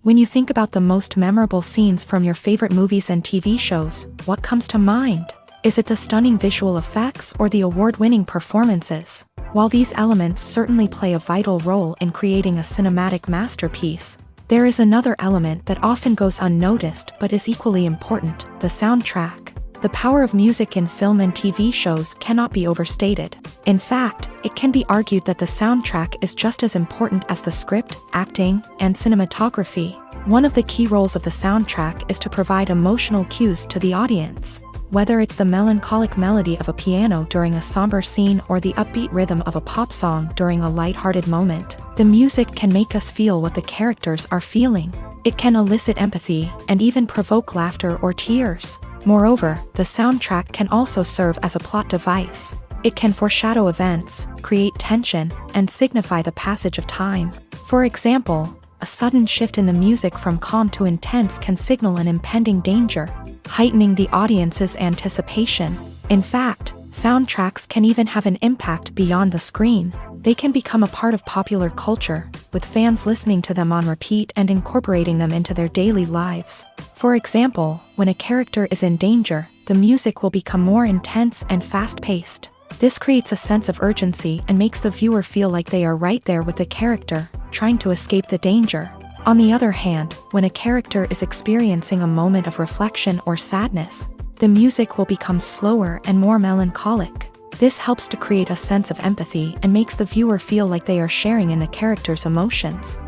When you think about the most memorable scenes from your favorite movies and TV shows, what comes to mind? Is it the stunning visual effects or the award-winning performances? While these elements certainly play a vital role in creating a cinematic masterpiece, there is another element that often goes unnoticed but is equally important: the soundtrack. The power of music in film and TV shows cannot be overstated. In fact, it can be argued that the soundtrack is just as important as the script, acting, and cinematography. One of the key roles of the soundtrack is to provide emotional cues to the audience. Whether it's the melancholic melody of a piano during a somber scene or the upbeat rhythm of a pop song during a lighthearted moment, the music can make us feel what the characters are feeling. It can elicit empathy and even provoke laughter or tears. Moreover, the soundtrack can also serve as a plot device. It can foreshadow events, create tension, and signify the passage of time. For example, a sudden shift in the music from calm to intense can signal an impending danger, heightening the audience's anticipation. In fact, soundtracks can even have an impact beyond the screen. They can become a part of popular culture, with fans listening to them on repeat and incorporating them into their daily lives. For example, when a character is in danger, the music will become more intense and fast-paced. This creates a sense of urgency and makes the viewer feel like they are right there with the character, trying to escape the danger. On the other hand, when a character is experiencing a moment of reflection or sadness, the music will become slower and more melancholic. This helps to create a sense of empathy and makes the viewer feel like they are sharing in the character's emotions.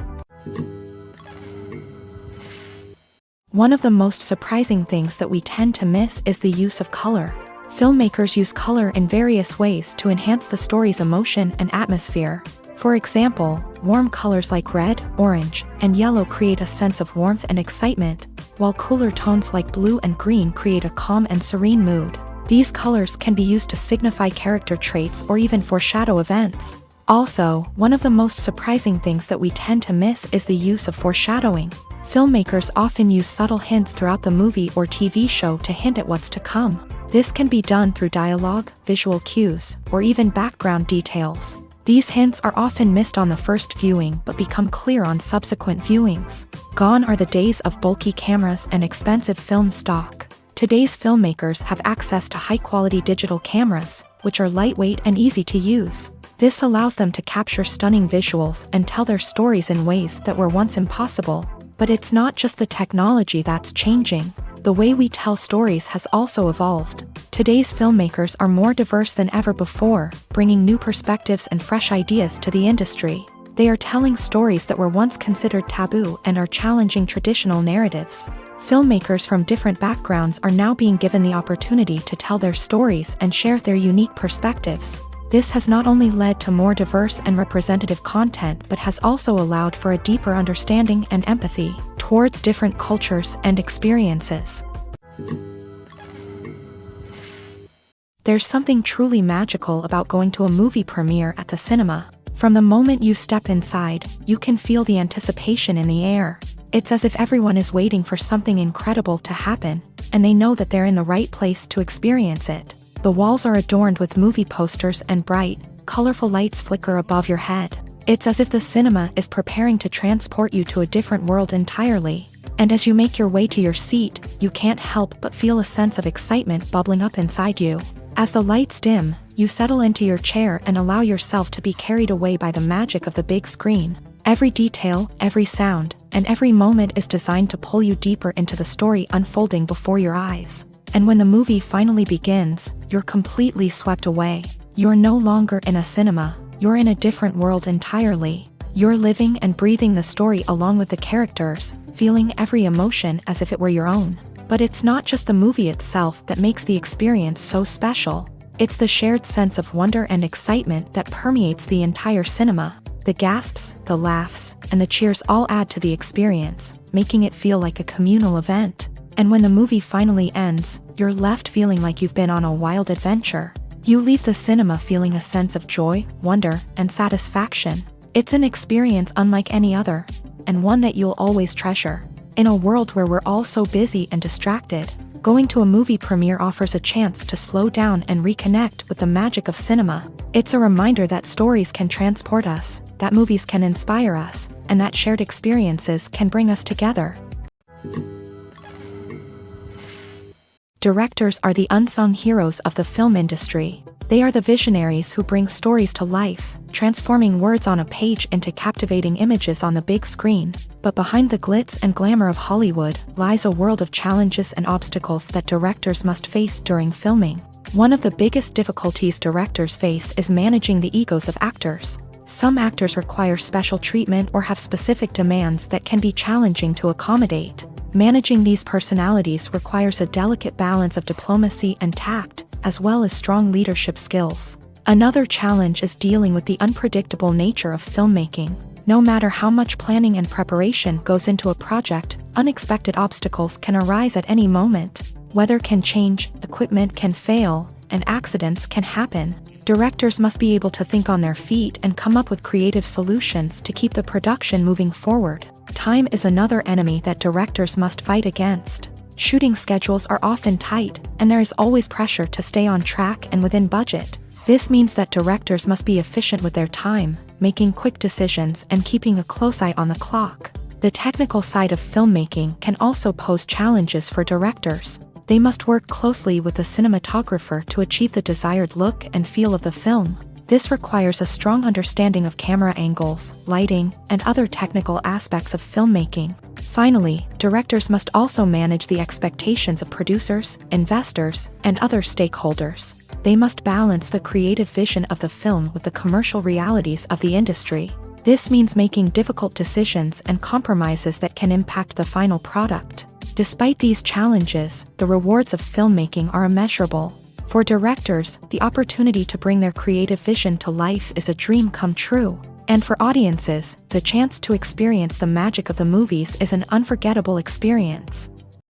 One of the most surprising things that we tend to miss is the use of color. Filmmakers use color in various ways to enhance the story's emotion and atmosphere. For example, warm colors like red, orange, and yellow create a sense of warmth and excitement, while cooler tones like blue and green create a calm and serene mood. These colors can be used to signify character traits or even foreshadow events. Also, one of the most surprising things that we tend to miss is the use of foreshadowing. Filmmakers often use subtle hints throughout the movie or TV show to hint at what's to come. This can be done through dialogue, visual cues, or even background details. These hints are often missed on the first viewing but become clear on subsequent viewings. Gone are the days of bulky cameras and expensive film stock. Today's filmmakers have access to high-quality digital cameras, which are lightweight and easy to use. This allows them to capture stunning visuals and tell their stories in ways that were once impossible. But it's not just the technology that's changing. The way we tell stories has also evolved. Today's filmmakers are more diverse than ever before, bringing new perspectives and fresh ideas to the industry. They are telling stories that were once considered taboo and are challenging traditional narratives. Filmmakers from different backgrounds are now being given the opportunity to tell their stories and share their unique perspectives. This has not only led to more diverse and representative content but has also allowed for a deeper understanding and empathy towards different cultures and experiences. There's something truly magical about going to a movie premiere at the cinema. From the moment you step inside, you can feel the anticipation in the air. It's as if everyone is waiting for something incredible to happen, and they know that they're in the right place to experience it. The walls are adorned with movie posters and bright, colorful lights flicker above your head. It's as if the cinema is preparing to transport you to a different world entirely. And as you make your way to your seat, you can't help but feel a sense of excitement bubbling up inside you. As the lights dim, you settle into your chair and allow yourself to be carried away by the magic of the big screen. Every detail, every sound, and every moment is designed to pull you deeper into the story unfolding before your eyes. And when the movie finally begins, you're completely swept away. You're no longer in a cinema, you're in a different world entirely. You're living and breathing the story along with the characters, feeling every emotion as if it were your own. But it's not just the movie itself that makes the experience so special. It's the shared sense of wonder and excitement that permeates the entire cinema. The gasps, the laughs, and the cheers all add to the experience, making it feel like a communal event. And when the movie finally ends, you're left feeling like you've been on a wild adventure. You leave the cinema feeling a sense of joy, wonder, and satisfaction. It's an experience unlike any other, and one that you'll always treasure. In a world where we're all so busy and distracted, going to a movie premiere offers a chance to slow down and reconnect with the magic of cinema. It's a reminder that stories can transport us, that movies can inspire us, and that shared experiences can bring us together. Directors are the unsung heroes of the film industry. They are the visionaries who bring stories to life, transforming words on a page into captivating images on the big screen. But behind the glitz and glamour of Hollywood lies a world of challenges and obstacles that directors must face during filming. One of the biggest difficulties directors face is managing the egos of actors. Some actors require special treatment or have specific demands that can be challenging to accommodate. Managing these personalities requires a delicate balance of diplomacy and tact, as well as strong leadership skills. Another challenge is dealing with the unpredictable nature of filmmaking. No matter how much planning and preparation goes into a project, unexpected obstacles can arise at any moment. Weather can change, equipment can fail, and accidents can happen. Directors must be able to think on their feet and come up with creative solutions to keep the production moving forward. Time is another enemy that directors must fight against. Shooting schedules are often tight, and there is always pressure to stay on track and within budget. This means that directors must be efficient with their time, making quick decisions and keeping a close eye on the clock. The technical side of filmmaking can also pose challenges for directors. They must work closely with the cinematographer to achieve the desired look and feel of the film. This requires a strong understanding of camera angles, lighting, and other technical aspects of filmmaking. Finally, directors must also manage the expectations of producers, investors, and other stakeholders. They must balance the creative vision of the film with the commercial realities of the industry. This means making difficult decisions and compromises that can impact the final product. Despite these challenges, the rewards of filmmaking are immeasurable. For directors, the opportunity to bring their creative vision to life is a dream come true. And for audiences, the chance to experience the magic of the movies is an unforgettable experience.